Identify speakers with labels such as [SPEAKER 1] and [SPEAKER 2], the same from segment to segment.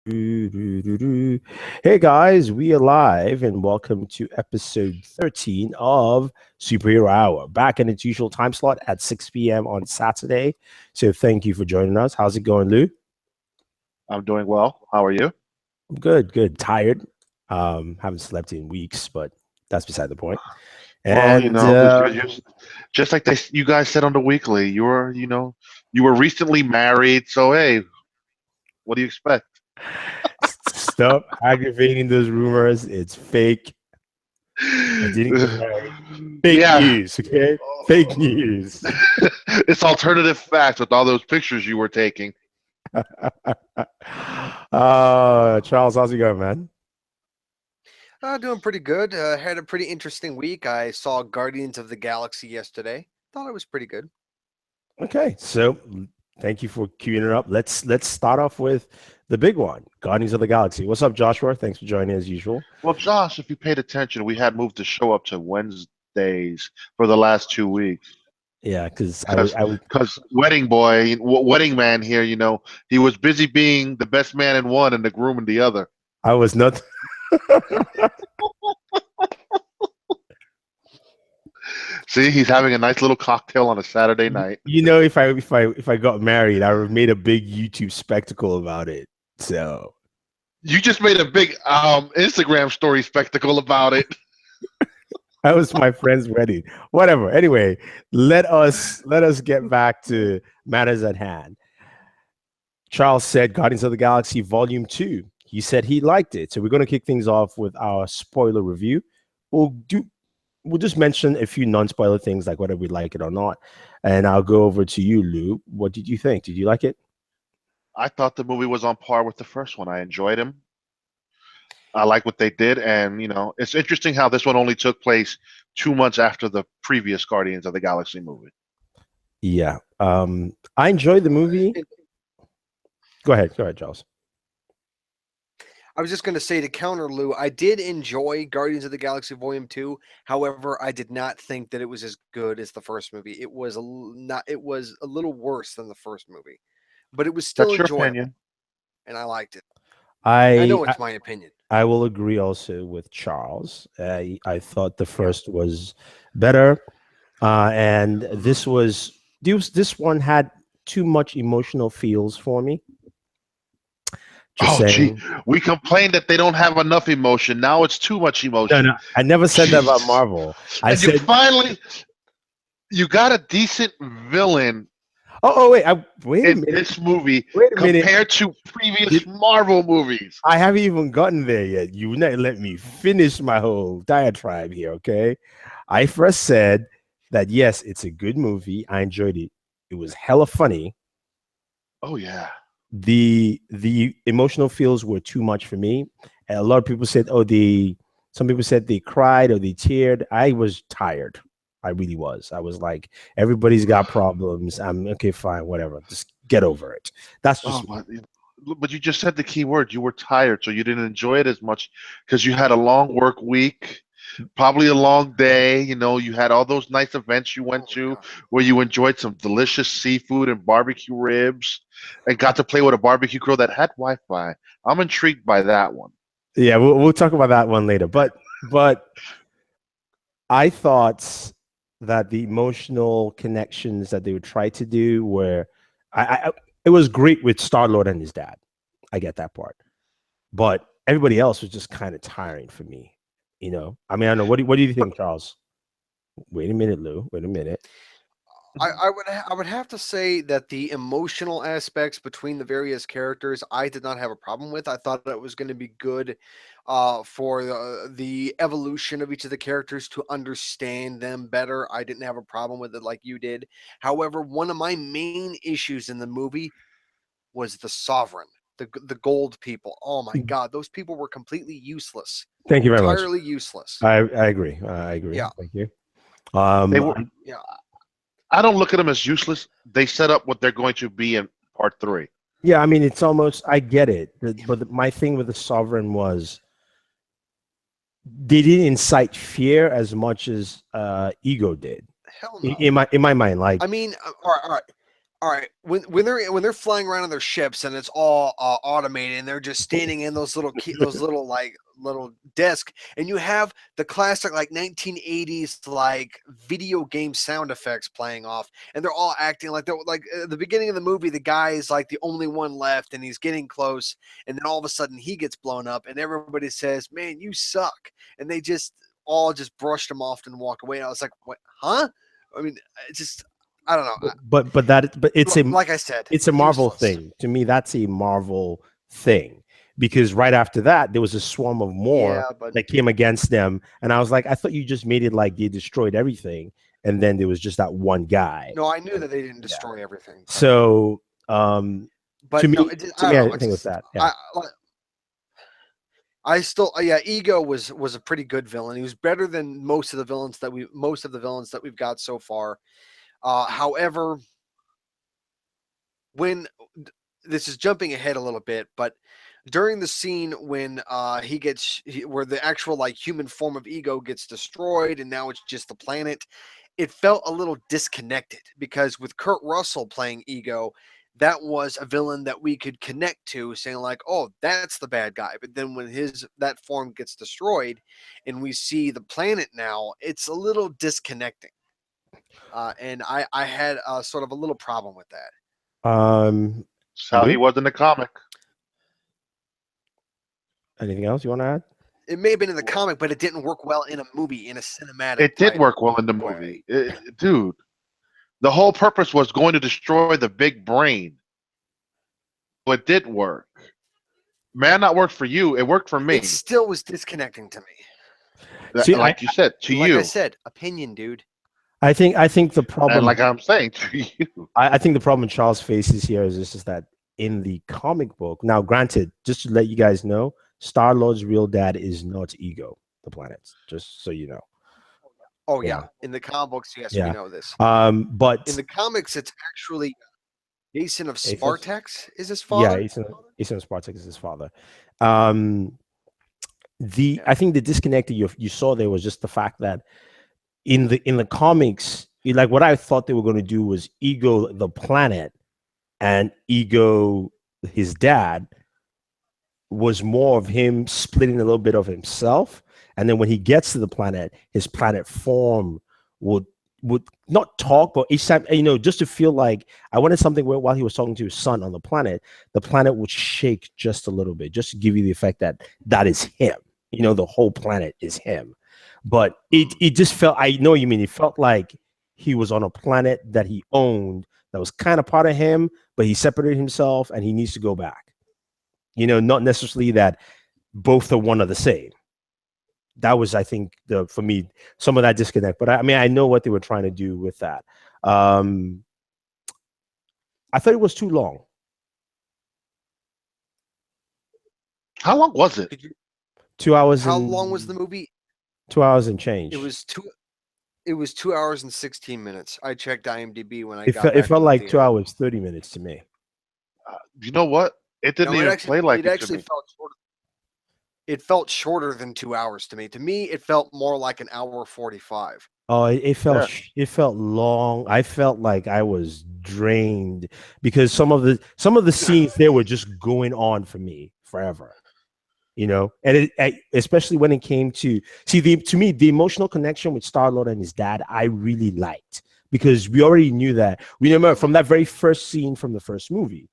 [SPEAKER 1] Hey guys, we are live and welcome to episode 13 of Superhero Hour. Back in its usual time slot at 6 p.m. on Saturday. So thank you for joining us. How's it going, Lou?
[SPEAKER 2] I'm doing well. How are you?
[SPEAKER 1] Good. Tired. Haven't slept in weeks, but that's beside the point.
[SPEAKER 2] Well,
[SPEAKER 1] And
[SPEAKER 2] just like you guys said on the weekly, you were recently married. So hey, what do you expect?
[SPEAKER 1] stop aggravating those rumors. It's fake. I didn't get married. Fake
[SPEAKER 2] Yeah,
[SPEAKER 1] news, okay? Fake news.
[SPEAKER 2] it's alternative facts with all those pictures you were taking.
[SPEAKER 1] Charles, how's it going, man?
[SPEAKER 3] Doing pretty good. Had a pretty interesting week. I saw Guardians of the Galaxy yesterday. Thought it was pretty good.
[SPEAKER 1] Okay, so thank you for queuing it up. Let's start off with the big one, Guardians of the Galaxy. What's up, Joshua? Thanks for joining as usual.
[SPEAKER 2] Well, Josh, if you paid attention, we had moved the show up to Wednesdays for the last 2 weeks.
[SPEAKER 1] Yeah, because I
[SPEAKER 2] Because wedding boy, wedding man here, he was busy being the best man in one and the groom in the other.
[SPEAKER 1] I was not.
[SPEAKER 2] See, he's having a nice little cocktail on a Saturday night.
[SPEAKER 1] You know, if I got married, I would have made a big YouTube spectacle about it. So
[SPEAKER 2] You just made a big Instagram story spectacle about it.
[SPEAKER 1] that was my friend's wedding. Whatever. Anyway, let us get back to matters at hand. Charles said Guardians of the Galaxy Volume 2. He said he liked it. So we're going to kick things off with our spoiler review. We'll do we'll just mention a few non-spoiler things like whether we like it or not. And I'll go over to you, Lou. What did you think? Did you like it?
[SPEAKER 2] I thought the movie was on par with the first one. I enjoyed him. I like what they did, and it's interesting how this one only took place 2 months after the previous Guardians of the Galaxy movie.
[SPEAKER 1] Yeah. I enjoyed the movie. Go ahead, Charles.
[SPEAKER 3] I was just going to say to counter Lou, I did enjoy Guardians of the Galaxy Volume 2. However, I did not think that it was as good as the first movie. It was it was a little worse than the first movie. But it was still
[SPEAKER 2] That's your
[SPEAKER 3] enjoyable,
[SPEAKER 2] opinion.
[SPEAKER 3] and I liked it.
[SPEAKER 1] I
[SPEAKER 3] I know it's my opinion.
[SPEAKER 1] I will agree also with Charles. I thought the first was better, and this one had too much emotional feels for me. Just
[SPEAKER 2] Oh, gee,
[SPEAKER 1] saying.
[SPEAKER 2] we complained that they don't have enough emotion. Now it's too much emotion.
[SPEAKER 1] No, I never said that about
[SPEAKER 2] Jesus.
[SPEAKER 1] Marvel. I
[SPEAKER 2] And you
[SPEAKER 1] said,
[SPEAKER 2] finally, you got a decent villain
[SPEAKER 1] wait, wait a
[SPEAKER 2] in
[SPEAKER 1] minute,
[SPEAKER 2] this movie
[SPEAKER 1] wait a minute.
[SPEAKER 2] compared to previous
[SPEAKER 1] Did-
[SPEAKER 2] Marvel movies.
[SPEAKER 1] I haven't even gotten there yet. You not let me finish my whole diatribe here, okay? I first said that yes, it's a good movie. I enjoyed it. It was hella funny.
[SPEAKER 2] Oh yeah.
[SPEAKER 1] The emotional feels were too much for me. And a lot of people said, some people said they cried or they teared. I was tired. I really was. I was like, everybody's got problems. I'm okay, fine, whatever. Just get over it. That's
[SPEAKER 2] Oh,
[SPEAKER 1] just
[SPEAKER 2] but you just said the key word. You were tired, so you didn't enjoy it as much because you had a long work week, probably a long day. You had all those nice events you
[SPEAKER 3] Oh
[SPEAKER 2] went
[SPEAKER 3] my
[SPEAKER 2] to
[SPEAKER 3] god.
[SPEAKER 2] where you enjoyed some delicious seafood and barbecue ribs and got to play with a barbecue grill that had Wi-Fi. I'm intrigued by that one.
[SPEAKER 1] yeah. We'll talk about that one later. But I thought that the emotional connections that they would try to do were, I it was great with Star Lord and his dad. I get that part, but everybody else was just kind of tiring for me. I mean, I don't know. What do you think, Charles? Wait a minute, Lou. Wait a minute.
[SPEAKER 3] I would have to say that the emotional aspects between the various characters I did not have a problem with. I thought it was going to be good for the evolution of each of the characters to understand them better. I didn't have a problem with it like you did. However, one of my main issues in the movie was the Sovereign, the gold people. Oh my god, those people were completely useless,
[SPEAKER 1] Thank you very much.
[SPEAKER 3] entirely useless.
[SPEAKER 1] I agree. I agree.
[SPEAKER 3] Yeah,
[SPEAKER 1] Thank you.
[SPEAKER 2] They were.
[SPEAKER 3] yeah.
[SPEAKER 2] I don't look at them as useless. They set up what they're going to be in part three.
[SPEAKER 1] Yeah, I mean, it's almost. I get it, but my thing with the Sovereign was they didn't incite fear as much as ego did.
[SPEAKER 3] Hell
[SPEAKER 1] In,
[SPEAKER 3] no.
[SPEAKER 1] in my mind, like
[SPEAKER 3] I mean, all right, all right. All right, when they're flying around in their ships and it's all automated and they're just standing in those little like little desk, and you have the classic like 1980s like video game sound effects playing off, and they're all acting like they're like at the beginning of the movie, the guy is like the only one left and he's getting close, and then all of a sudden he gets blown up and everybody says, "Man, you suck," and they just all just brushed him off and walked away. And I was like, "What? Huh?" I mean, it's just I don't know.
[SPEAKER 1] But it's
[SPEAKER 3] Like I said,
[SPEAKER 1] it's a Marvel
[SPEAKER 3] useless.
[SPEAKER 1] thing. To me, that's a Marvel thing. Because right after that, there was a swarm of more that came against them. And I was like, I thought you just made it like they destroyed everything. And then there was just that one guy.
[SPEAKER 3] No, I knew that they didn't destroy everything.
[SPEAKER 1] So
[SPEAKER 3] but
[SPEAKER 1] to me,
[SPEAKER 3] no,
[SPEAKER 1] I think it was that. Yeah.
[SPEAKER 3] I still, Ego was a pretty good villain. He was better than most of the villains that we've got so far. However, when this is jumping ahead a little bit, but during the scene when where the actual like human form of Ego gets destroyed and now it's just the planet, it felt a little disconnected because with Kurt Russell playing Ego, that was a villain that we could connect to, saying like, "Oh, that's the bad guy." But then when that form gets destroyed, and we see the planet now, it's a little disconnecting. And I had sort of a little problem with that.
[SPEAKER 2] That's how he was in the comic.
[SPEAKER 1] Anything else you want to add?
[SPEAKER 3] It may have been in the comic, but it didn't work well in a movie, in a cinematic.
[SPEAKER 2] It did work well in the movie, dude. The whole purpose was going to destroy the big brain. But it did work. Man, not work for you. It worked for me.
[SPEAKER 3] It still was disconnecting to me.
[SPEAKER 2] See, like you said, to
[SPEAKER 3] like
[SPEAKER 2] you.
[SPEAKER 3] I said, opinion, dude.
[SPEAKER 1] I think the problem,
[SPEAKER 2] and like I'm saying, to you.
[SPEAKER 1] I think the problem Charles faces here is just that in the comic book. Now, granted, just to let you guys know, Star-Lord's real dad is not Ego, the planet. Just so you know.
[SPEAKER 3] Oh yeah, in the comic books, yes, we know this.
[SPEAKER 1] But
[SPEAKER 3] in the comics, it's actually Jason of Spartax is his father.
[SPEAKER 1] Yeah, Jason of Spartax is his father. I think the disconnect that you saw there was just the fact that in the comics, like what I thought they were going to do was Ego the planet and Ego his dad was more of him splitting a little bit of himself, and then when he gets to the planet, his planet form would not talk, but each time, just to feel like I wanted something where while he was talking to his son on the planet would shake just a little bit, just to give you the effect that is him. The whole planet is him. But it just felt, I know what you mean, it felt like he was on a planet that he owned that was kind of part of him, but he separated himself and he needs to go back. Not necessarily that both are one or the same. That was, I think, for me, some of that disconnect. But I know what they were trying to do with that. I thought it was too long.
[SPEAKER 2] How long was it?
[SPEAKER 1] 2 hours.
[SPEAKER 3] How long was the movie?
[SPEAKER 1] 2 hours and change.
[SPEAKER 3] It was 2 hours and 16 minutes. I checked IMDb when I
[SPEAKER 1] it felt like 2 hours 30 minutes to me.
[SPEAKER 2] You know what? It didn't even play like it
[SPEAKER 3] actually felt shorter. It felt shorter than 2 hours to me. To me, it felt more like an hour 45.
[SPEAKER 1] Oh, it felt long. I felt like I was drained because some of the scenes there were just going on for me forever. And especially when it came to to me, the emotional connection with Star-Lord and his dad, I really liked, because we already knew that. We remember from that very first scene from the first movie.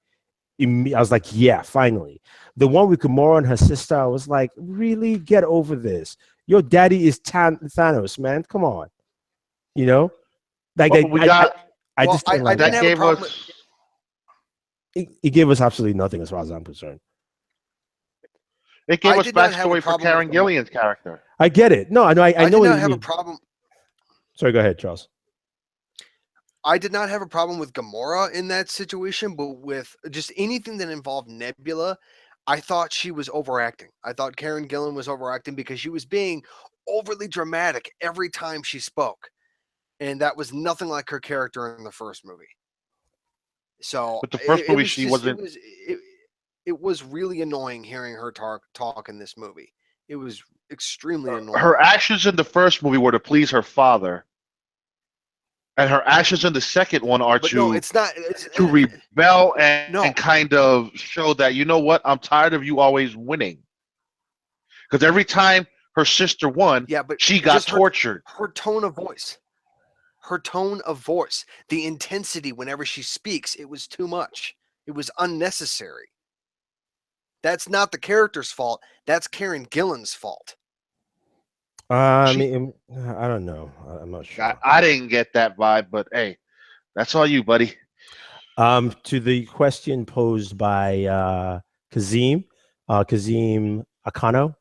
[SPEAKER 1] I was like, yeah, finally. The one with Gamora and her sister, I was like, really? Get over this. Your daddy is Thanos, man. Come on. Like I just didn't like that. It gave us absolutely nothing as far as I'm concerned.
[SPEAKER 2] It gave us backstory for Karen Gillian's character.
[SPEAKER 1] I get it. No, I know. I know what you mean.
[SPEAKER 3] A problem.
[SPEAKER 1] Sorry, go ahead, Charles.
[SPEAKER 3] I did not have a problem with Gamora in that situation, but with just anything that involved Nebula, I thought she was overacting. I thought Karen Gillan was overacting because she was being overly dramatic every time she spoke. And that was nothing like her character in the first movie. So,
[SPEAKER 2] but the first movie, she wasn't.
[SPEAKER 3] It was really annoying hearing her talk in this movie. It was extremely annoying.
[SPEAKER 2] Her actions in the first movie were to please her father. And her actions in the second one are
[SPEAKER 3] But no,
[SPEAKER 2] to
[SPEAKER 3] it's not.
[SPEAKER 2] rebel and,
[SPEAKER 3] No.
[SPEAKER 2] and kind of show that, you know what, I'm tired of you always winning. Because every time her sister won,
[SPEAKER 3] Yeah, but
[SPEAKER 2] she got
[SPEAKER 3] just
[SPEAKER 2] tortured.
[SPEAKER 3] her tone of voice. Her tone of voice, the intensity whenever she speaks, it was too much. It was unnecessary. That's not the character's fault. That's Karen Gillan's fault.
[SPEAKER 1] I mean, I don't know. I'm not sure.
[SPEAKER 2] I didn't get that vibe, but hey, that's all you, buddy.
[SPEAKER 1] To the question posed by Kazim Akano,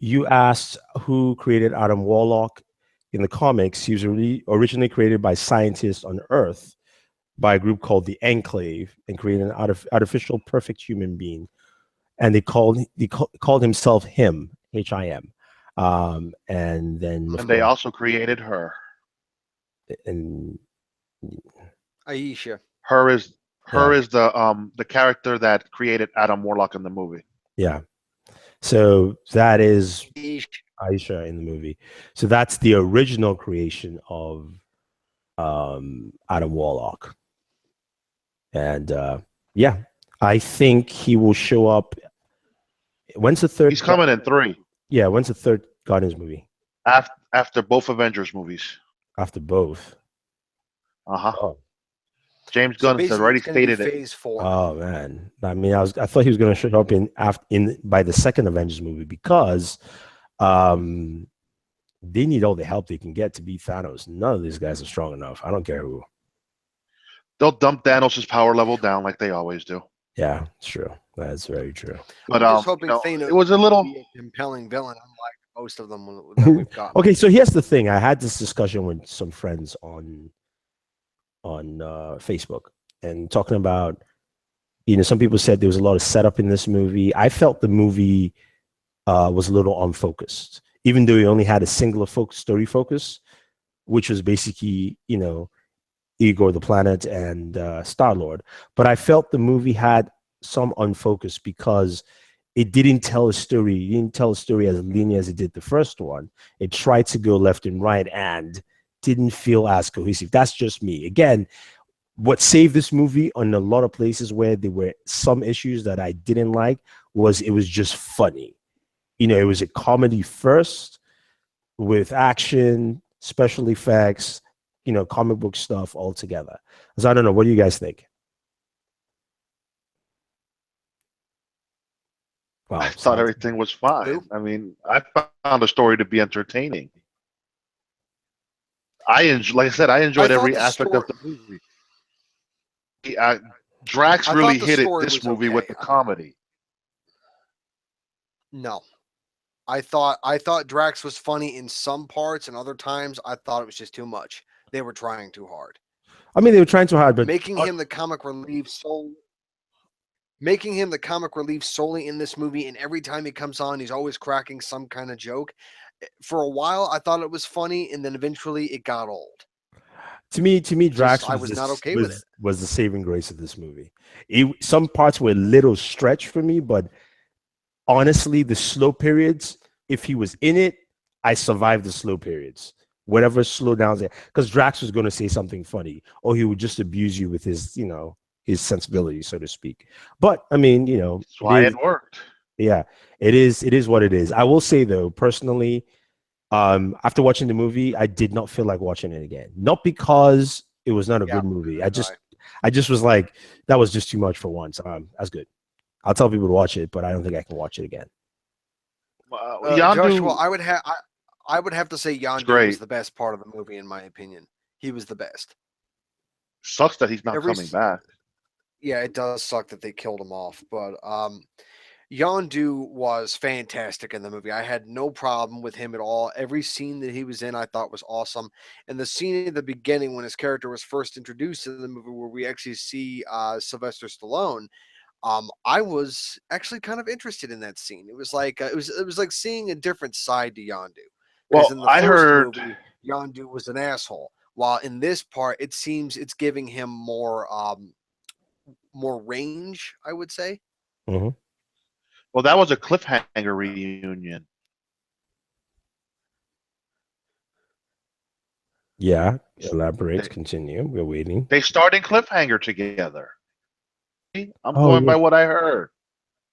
[SPEAKER 1] you asked who created Adam Warlock in the comics. He was originally created by scientists on Earth by a group called the Enclave and created an artificial perfect human being. And they called himself him, HIM. And then
[SPEAKER 2] And they also created her.
[SPEAKER 1] And
[SPEAKER 3] Aisha.
[SPEAKER 2] Her is the character that created Adam Warlock in the movie.
[SPEAKER 1] Yeah. So that is Aisha in the movie. So that's the original creation of Adam Warlock. And yeah, I think he will show up. When's the third?
[SPEAKER 2] He's coming in 3.
[SPEAKER 1] Yeah, when's the third Guardians movie?
[SPEAKER 2] After both Avengers movies.
[SPEAKER 1] After both.
[SPEAKER 2] Oh. James Gunn has already stated it.
[SPEAKER 3] Phase 4.
[SPEAKER 1] Oh man, I mean, I thought he was going to show up by the second Avengers movie because they need all the help they can get to beat Thanos. None of these guys are strong enough. I don't care who.
[SPEAKER 2] They'll dump Thanos' power level down like they always do.
[SPEAKER 1] Yeah, it's true. That's very true.
[SPEAKER 3] But I'm just hoping Thanos
[SPEAKER 2] it was a little
[SPEAKER 3] be a compelling villain, unlike most of them that we've got.
[SPEAKER 1] Okay, so here's the thing. I had this discussion with some friends on Facebook and talking about, some people said there was a lot of setup in this movie. I felt the movie was a little unfocused, even though he only had a singular story focus, which was basically, Igor the Planet and Star-Lord. But I felt the movie had some unfocus because it didn't tell a story. It didn't tell a story as linear as it did the first one. It tried to go left and right and didn't feel as cohesive. That's just me. Again, what saved this movie on a lot of places where there were some issues that I didn't like was it was just funny. It was a comedy first with action, special effects, comic book stuff all together. So I don't know. What do you guys think?
[SPEAKER 2] Wow, I thought everything was fine. I mean, I found the story to be entertaining. Like I said, I enjoyed every aspect of the movie. Drax really hit it this movie with the comedy.
[SPEAKER 3] No. I thought Drax was funny in some parts, and other times I thought it was just too much. They were trying too hard.
[SPEAKER 1] I mean, they were trying too hard, but
[SPEAKER 3] making him the comic relief solely in this movie, and every time he comes on, he's always cracking some kind of joke. For a while, I thought it was funny, and then eventually it got old.
[SPEAKER 1] To me, Drax
[SPEAKER 3] was not okay with it.
[SPEAKER 1] Was the saving grace of this movie. Some parts were a little stretched for me, but honestly, the slow periods, if he was in it, I survived the slow periods. Whatever slow downs there, because Drax was going to say something funny, or he would just abuse you with his, his sensibility, so to speak. But I mean,
[SPEAKER 2] that's why it worked.
[SPEAKER 1] Yeah, it is. It is what it is. I will say though, personally, after watching the movie, I did not feel like watching it again. Not because it was not a good movie. I just was like, that was just too much for once. That's good. I'll tell people to watch it, but I don't think I can watch it again.
[SPEAKER 3] Joshua, I would have to say Yondu was the best part of the movie, in my opinion. He was the best.
[SPEAKER 2] Sucks that he's not coming back.
[SPEAKER 3] Yeah, it does suck that they killed him off, but Yondu was fantastic in the movie. I had no problem with him at all. Every scene that he was in, I thought was awesome. And the scene at the beginning when his character was first introduced in the movie, where we actually see Sylvester Stallone, I was actually kind of interested in that scene. It was like it was like seeing a different side to Yondu.
[SPEAKER 2] Well,
[SPEAKER 3] in the first movie, Yondu was an asshole, while in this part, it seems it's giving him more range, I would say.
[SPEAKER 1] Mm-hmm.
[SPEAKER 2] Well, that was a cliffhanger reunion.
[SPEAKER 1] Yeah, elaborate. Continue. We're waiting.
[SPEAKER 2] They start in Cliffhanger together. I'm
[SPEAKER 1] Oh,
[SPEAKER 2] going
[SPEAKER 1] yeah.
[SPEAKER 2] by what I heard.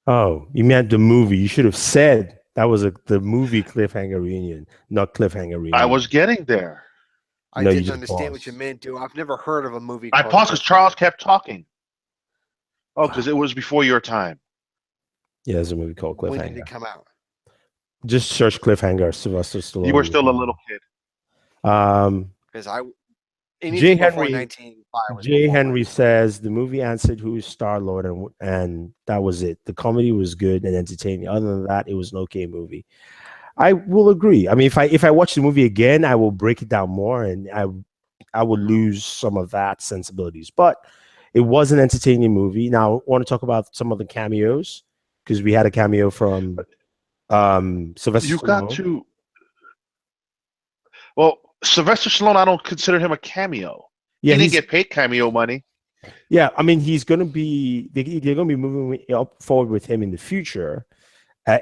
[SPEAKER 1] Oh, you meant the movie. You should have said that was the movie Cliffhanger Reunion, not Cliffhanger
[SPEAKER 2] I
[SPEAKER 1] Reunion.
[SPEAKER 2] was getting there.
[SPEAKER 3] I
[SPEAKER 1] No, you
[SPEAKER 3] didn't
[SPEAKER 1] just
[SPEAKER 3] understand what you
[SPEAKER 1] paused.
[SPEAKER 3] meant, dude. I've never heard of a movie
[SPEAKER 2] I
[SPEAKER 3] called
[SPEAKER 2] paused because Charles
[SPEAKER 3] Cliffhanger.
[SPEAKER 2] kept talking. Oh, because it was before your time.
[SPEAKER 1] Yeah, there's a movie called
[SPEAKER 3] When did
[SPEAKER 1] Cliffhanger.
[SPEAKER 3] it come out?
[SPEAKER 1] Just search Cliffhanger. Sylvester Stallone.
[SPEAKER 2] You were still a little kid.
[SPEAKER 3] Because anything
[SPEAKER 1] J.
[SPEAKER 3] before
[SPEAKER 1] Henry
[SPEAKER 3] 1985 was
[SPEAKER 1] J.
[SPEAKER 3] before my
[SPEAKER 1] Henry
[SPEAKER 3] time.
[SPEAKER 1] says the movie answered who's Star Lord, and that was it. The comedy was good and entertaining. Other than that, it was an okay movie. I will agree. I mean, if I watch the movie again, I will break it down more, and I will lose some of that sensibilities. But it was an entertaining movie. Now, I want to talk about some of the cameos because we had a cameo from Sylvester
[SPEAKER 2] You got
[SPEAKER 1] Stallone.
[SPEAKER 2] to. Well, Sylvester Stallone, I don't consider him a cameo.
[SPEAKER 1] Yeah,
[SPEAKER 2] He didn't
[SPEAKER 1] he's
[SPEAKER 2] get paid cameo money.
[SPEAKER 1] yeah. I mean, he's gonna be they're gonna be moving up forward with him in the future.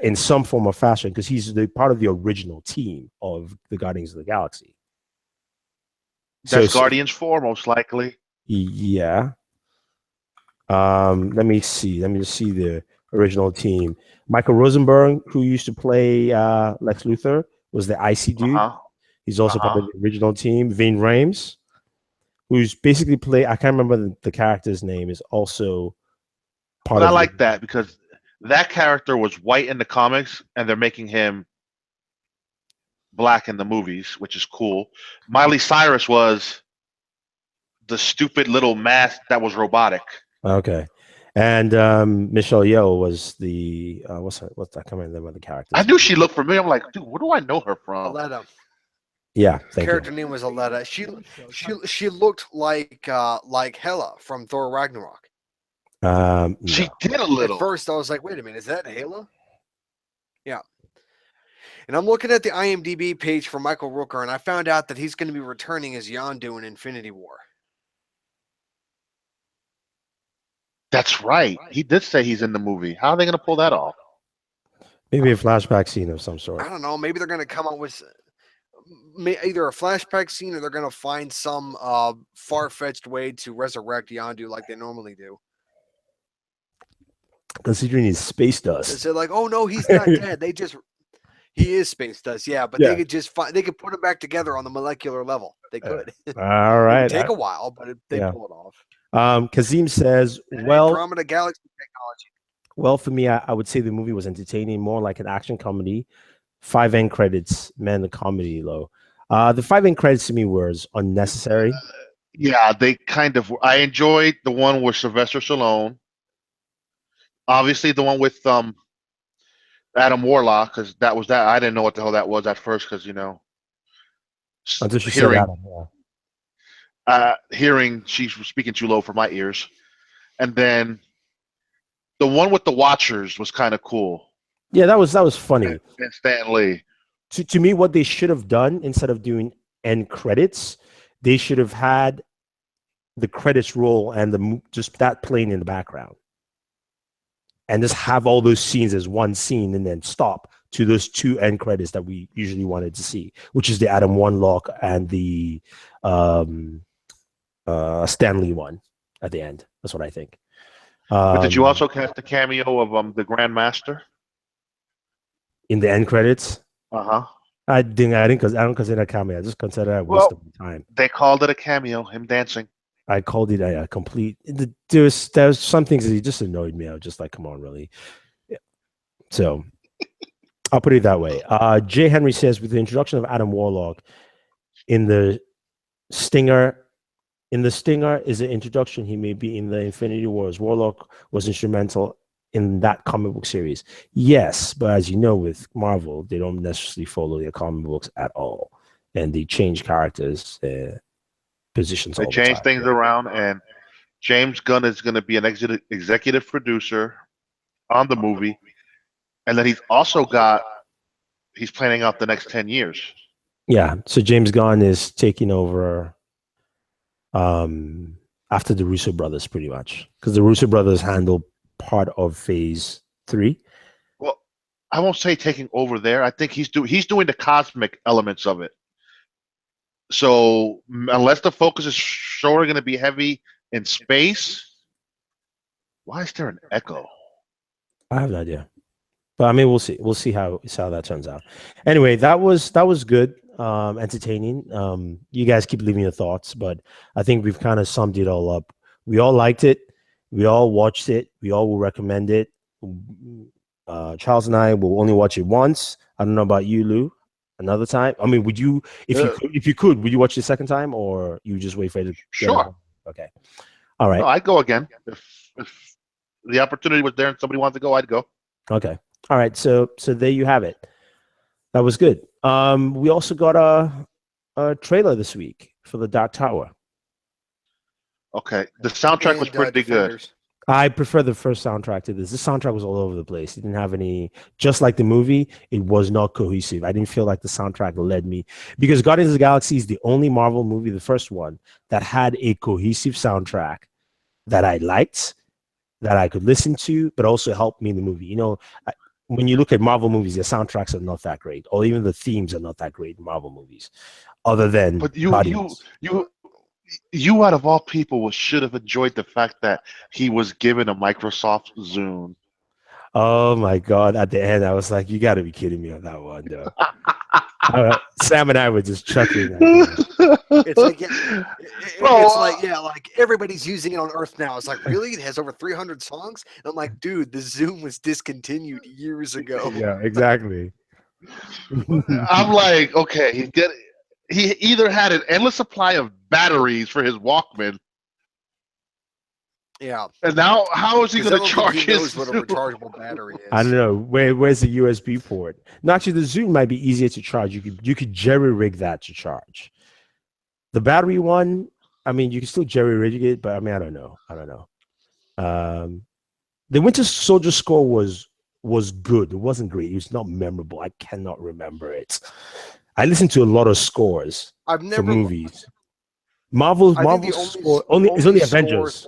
[SPEAKER 1] In some form or fashion, because he's the part of the original team of the Guardians of the Galaxy.
[SPEAKER 2] That's Guardians 4, most likely.
[SPEAKER 1] Yeah. Let me see. Let me just see the original team. Michael Rosenberg, who used to play Lex Luthor, was the IC dude. He's also part of the original team. Ving Rhames, who's basically I can't remember the character's name, is also part
[SPEAKER 2] But
[SPEAKER 1] of
[SPEAKER 2] I like that because that character was white in the comics, and they're making him black in the movies, which is cool. Miley Cyrus was the stupid little mask that was robotic.
[SPEAKER 1] Okay. And Michelle Yeoh was the what's that? I can't remember the character.
[SPEAKER 2] I knew she looked familiar. I'm like, dude, where do I know her from?
[SPEAKER 3] Aletta.
[SPEAKER 1] Yeah, thank
[SPEAKER 3] Character
[SPEAKER 1] you.
[SPEAKER 3] name was Aletta. She looked like Hela from Thor Ragnarok.
[SPEAKER 1] No.
[SPEAKER 2] She did a little.
[SPEAKER 3] At first, I was like, wait a minute, is that Hela? Yeah. And I'm looking at the IMDb page for Michael Rooker, and I found out that he's going to be returning as Yondu in Infinity War.
[SPEAKER 2] That's right. He did say he's in the movie. How are they going to pull that off?
[SPEAKER 1] Maybe a flashback scene of some sort.
[SPEAKER 3] I don't know. Maybe they're going to come up with either a flashback scene or they're going to find some far-fetched way to resurrect Yondu like they normally do.
[SPEAKER 1] Considering he's space dust.
[SPEAKER 3] They're like, oh no, he's not dead. He is space dust, yeah. But they could they could put him back together on the molecular level. They could.
[SPEAKER 1] All right.
[SPEAKER 3] It would take a while, but they pull it off.
[SPEAKER 1] Kazim says, well,
[SPEAKER 3] Andromeda Galaxy technology.
[SPEAKER 1] Well, for me, I would say the movie was entertaining, more like an action comedy. 5 end credits, man, the comedy low. The 5 end credits to me was unnecessary.
[SPEAKER 2] Yeah, they kind of. I enjoyed the one with Sylvester Stallone. Obviously, the one with Adam Warlock, because that was that. I didn't know what the hell that was at first, because
[SPEAKER 1] until she said Adam.
[SPEAKER 2] Hearing she's speaking too low for my ears, and then the one with the Watchers was kind of cool.
[SPEAKER 1] Yeah, that was funny.
[SPEAKER 2] And Stan Lee.
[SPEAKER 1] To me, what they should have done instead of doing end credits, they should have had the credits roll and just that playing in the background, and just have all those scenes as one scene, and then stop to those 2 end credits that we usually wanted to see, which is the Adam Warlock and the Stan Lee one at the end. That's what I think.
[SPEAKER 2] But did you also catch the cameo of the Grandmaster
[SPEAKER 1] in the end credits? I didn't consider a cameo. I just consider it a waste of time.
[SPEAKER 2] They called it a cameo, him dancing.
[SPEAKER 1] I called it a complete. There's some things that just annoyed me. I was just like, come on, really. Yeah. So I'll put it that way. Jay Henry says, with the introduction of Adam Warlock in the Stinger is an introduction. He may be in the Infinity Wars. Warlock was instrumental in that comic book series. Yes, but as you know, with Marvel, they don't necessarily follow their comic books at all, and they change characters, positions.
[SPEAKER 2] They change things around, and James Gunn is going to be an executive producer on the movie, and then he's planning out the next 10 years.
[SPEAKER 1] Yeah, so James Gunn is taking over after the Russo brothers, pretty much, because the Russo brothers handle part of Phase 3.
[SPEAKER 2] Well, I won't say taking over there. I think he's doing the cosmic elements of it. So unless the focus is sure going to be heavy in space, why is there an echo?
[SPEAKER 1] I have no idea. But I mean, we'll see. We'll see how that turns out. Anyway, that was good, entertaining. You guys keep leaving your thoughts, but I think we've kind of summed it all up. We all liked it. We all watched it. We all will recommend it. Charles and I will only watch it once. I don't know about you, Lou. Another time. I mean, would you, if you could, would you watch it a second time, or you just wait for it to
[SPEAKER 2] Sure.
[SPEAKER 1] Okay. All right.
[SPEAKER 2] No, I'd go again if the opportunity was there and somebody wanted to go. I'd go.
[SPEAKER 1] Okay. All right. So there you have it. That was good. We also got a trailer this week for The Dark Tower.
[SPEAKER 2] Okay. The soundtrack was pretty good.
[SPEAKER 1] I prefer the first soundtrack to this. This soundtrack was all over the place. It didn't have any, just like the movie, it was not cohesive. I didn't feel like the soundtrack led me, because Guardians of the Galaxy is the only Marvel movie, the first one, that had a cohesive soundtrack that I liked, that I could listen to, but also helped me in the movie. You know, when you look at Marvel movies, their soundtracks are not that great, or even the themes are not that great in Marvel movies, other than
[SPEAKER 2] But you out of all people should have enjoyed the fact that he was given a Microsoft Zune.
[SPEAKER 1] Oh my God. At the end, I was like, you got to be kidding me on that one, though. Sam and I were just chuckling.
[SPEAKER 3] It's like, like everybody's using it on Earth now. It's like, really? It has over 300 songs? And I'm like, dude, the Zune was discontinued years ago.
[SPEAKER 1] Yeah, exactly.
[SPEAKER 2] I'm like, okay, he either had an endless supply of batteries for his Walkman.
[SPEAKER 3] Yeah.
[SPEAKER 2] And now, how is he going to charge his?
[SPEAKER 3] What a rechargeable battery is.
[SPEAKER 1] I don't know. Where's the USB port? No, actually, the Zune might be easier to charge. You could jerry rig that to charge. The battery one, I mean, you can still jerry rig it, but I mean, I don't know. The Winter Soldier score was good. It wasn't great. It was not memorable. I cannot remember it. I listened to a lot of scores for movies. Marvel's score it's only Avengers.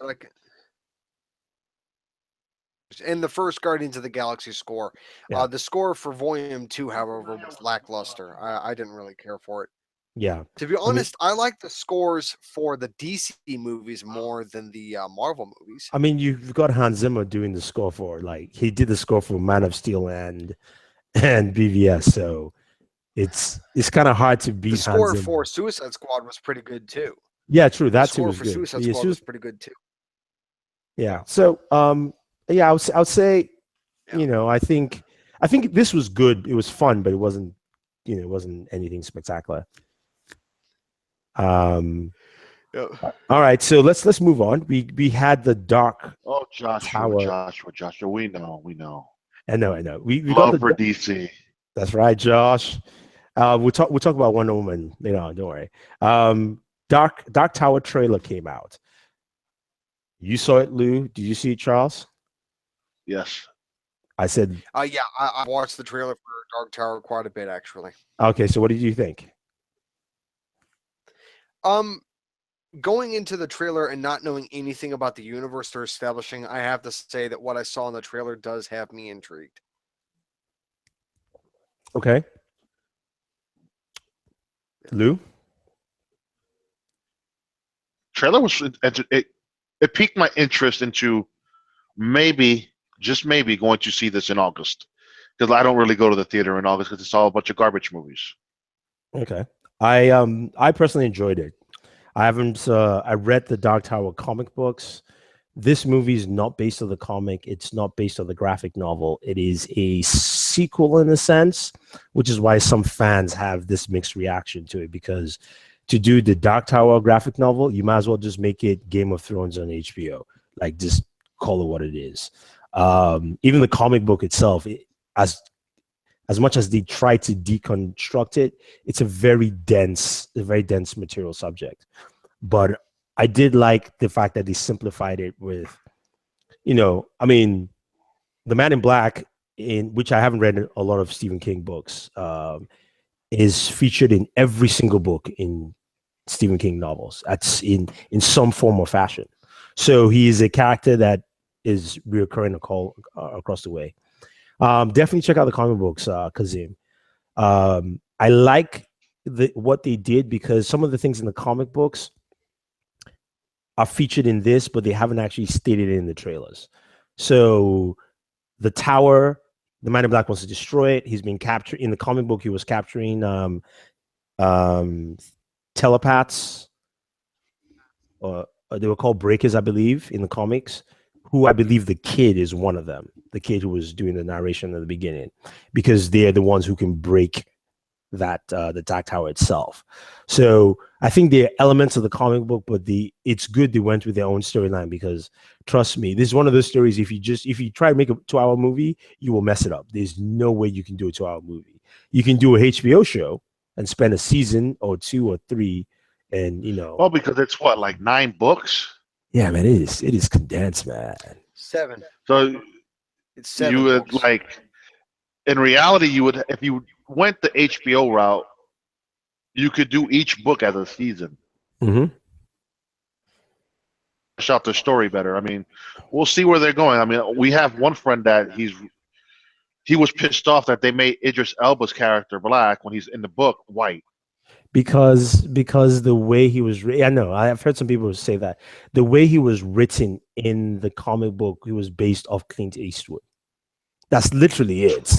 [SPEAKER 3] And the first Guardians of the Galaxy score.
[SPEAKER 1] Yeah.
[SPEAKER 3] The score for Volume 2, however, was lackluster. I didn't really care for it.
[SPEAKER 1] Yeah.
[SPEAKER 3] To be honest, I like the scores for the DC movies more than the Marvel movies.
[SPEAKER 1] I mean, you've got Hans Zimmer doing the score for, like, he did the score for Man of Steel and BVS, so it's kind of hard to beat.
[SPEAKER 3] The score for Suicide Squad was pretty good too.
[SPEAKER 1] Yeah, true. That
[SPEAKER 3] the
[SPEAKER 1] too was
[SPEAKER 3] for
[SPEAKER 1] good.
[SPEAKER 3] Suicide Squad was pretty good too.
[SPEAKER 1] Yeah. So, yeah, I would say, you know, I think this was good. It was fun, but it wasn't anything spectacular. All right, so let's move on. We had the Dark.
[SPEAKER 2] Oh, Joshua, we know.
[SPEAKER 1] I know. We
[SPEAKER 2] love for DC.
[SPEAKER 1] That's right, Josh. We'll talk about Wonder Woman later on. Don't worry. Dark Tower trailer came out. You saw it, Lou? Did you see it, Charles?
[SPEAKER 2] Yes.
[SPEAKER 1] I said.
[SPEAKER 3] Yeah, I watched the trailer for Dark Tower quite a bit, actually.
[SPEAKER 1] Okay, so what did you think?
[SPEAKER 3] Going into the trailer and not knowing anything about the universe they're establishing, I have to say that what I saw in the trailer does have me intrigued.
[SPEAKER 1] Okay. Lou?
[SPEAKER 2] Trailer was it piqued my interest into just maybe going to see this in August, because I don't really go to the theater in August because it's all a bunch of garbage movies.
[SPEAKER 1] Okay. I personally enjoyed it. I read the Dark Tower comic books. This movie is not based on the comic. It's not based on the graphic novel. It is a sequel in a sense, which is why some fans have this mixed reaction to it, because to do the Dark Tower graphic novel, you might as well just make it Game of Thrones on HBO. Like, just call it what it is. Even the comic book itself, as much as they try to deconstruct it, it's a very dense material subject. But I did like the fact that they simplified it with, I mean, the Man in Black, in which I haven't read a lot of Stephen King books, is featured in every single book in Stephen King novels. That's in some form or fashion. So he is a character that is reoccurring across the way. Definitely check out the comic books, Kazim. I like what they did, because some of the things in the comic books are featured in this, but they haven't actually stated it in the trailers. So the tower, the Man in Black wants to destroy it. He's being captured in the comic book. He was capturing telepaths, or they were called breakers, I believe, in the comics. Who I believe the kid is one of them. The kid who was doing the narration at the beginning, because they're the ones who can break that the Dark Tower itself. So I think there are elements of the comic book, but it's good they went with their own storyline, because trust me, this is one of those stories. If you try to make a 2-hour movie, you will mess it up. There's no way you can do a 2-hour movie. You can do a HBO show and spend a season or 2 or 3, and
[SPEAKER 2] Well, because it's what, like 9 books.
[SPEAKER 1] Yeah, man, it is condensed, man.
[SPEAKER 3] 7.
[SPEAKER 2] So
[SPEAKER 3] It's 7
[SPEAKER 2] you would
[SPEAKER 3] books.
[SPEAKER 2] like, in reality, you would, if you went the HBO route, you could do each book as a season.
[SPEAKER 1] Mm-hmm.
[SPEAKER 2] Flesh out the story better. I mean, we'll see where they're going. I mean, we have one friend that he was pissed off that they made Idris Elba's character black when he's in the book white.
[SPEAKER 1] Because the way he was, I know I've heard some people say that the way he was written in the comic book, he was based off Clint Eastwood. That's literally it.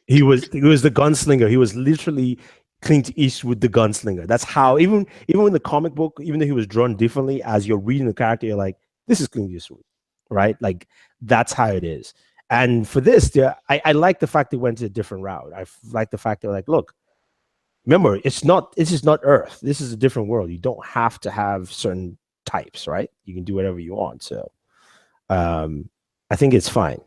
[SPEAKER 1] He was the gunslinger. He was literally Clint Eastwood, the gunslinger. That's how even in the comic book, even though he was drawn differently, as you're reading the character, you're like, this is Clint Eastwood, right? Like that's how it is. And for this, I like the fact they went to a different route. I like the fact they're like, look, remember, this is not Earth. This is a different world. You don't have to have certain types, right? You can do whatever you want. So I think it's fine.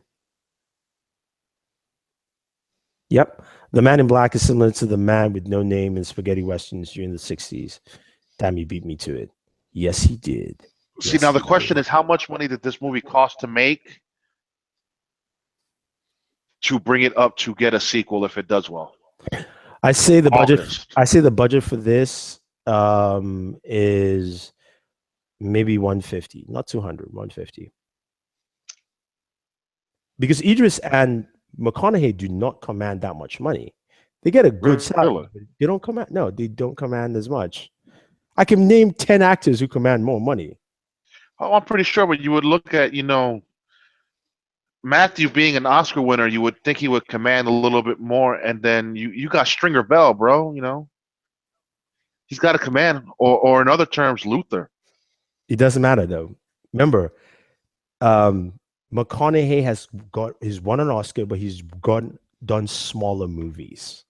[SPEAKER 1] Yep. The Man in Black is similar to the man with no name in spaghetti westerns during the 60s. Damn, you beat me to it. Yes, he did.
[SPEAKER 2] See, now the question is, how much money did this movie cost to make to bring it up to get a sequel if it does well?
[SPEAKER 1] I say the budget.
[SPEAKER 2] August.
[SPEAKER 1] I say the budget for this is maybe 150, not 200, 150. Because Idris and McConaughey do not command that much money. They get a good salary. But they don't command. No, they don't command as much. I can name 10 actors who command more money.
[SPEAKER 2] Oh, I'm pretty sure. But you would look at, Matthew being an Oscar winner, you would think he would command a little bit more, and then you got Stringer Bell, bro. He's got a command, or in other terms, Luther.
[SPEAKER 1] It doesn't matter though. Remember, McConaughey he's won an Oscar, but he's done smaller movies.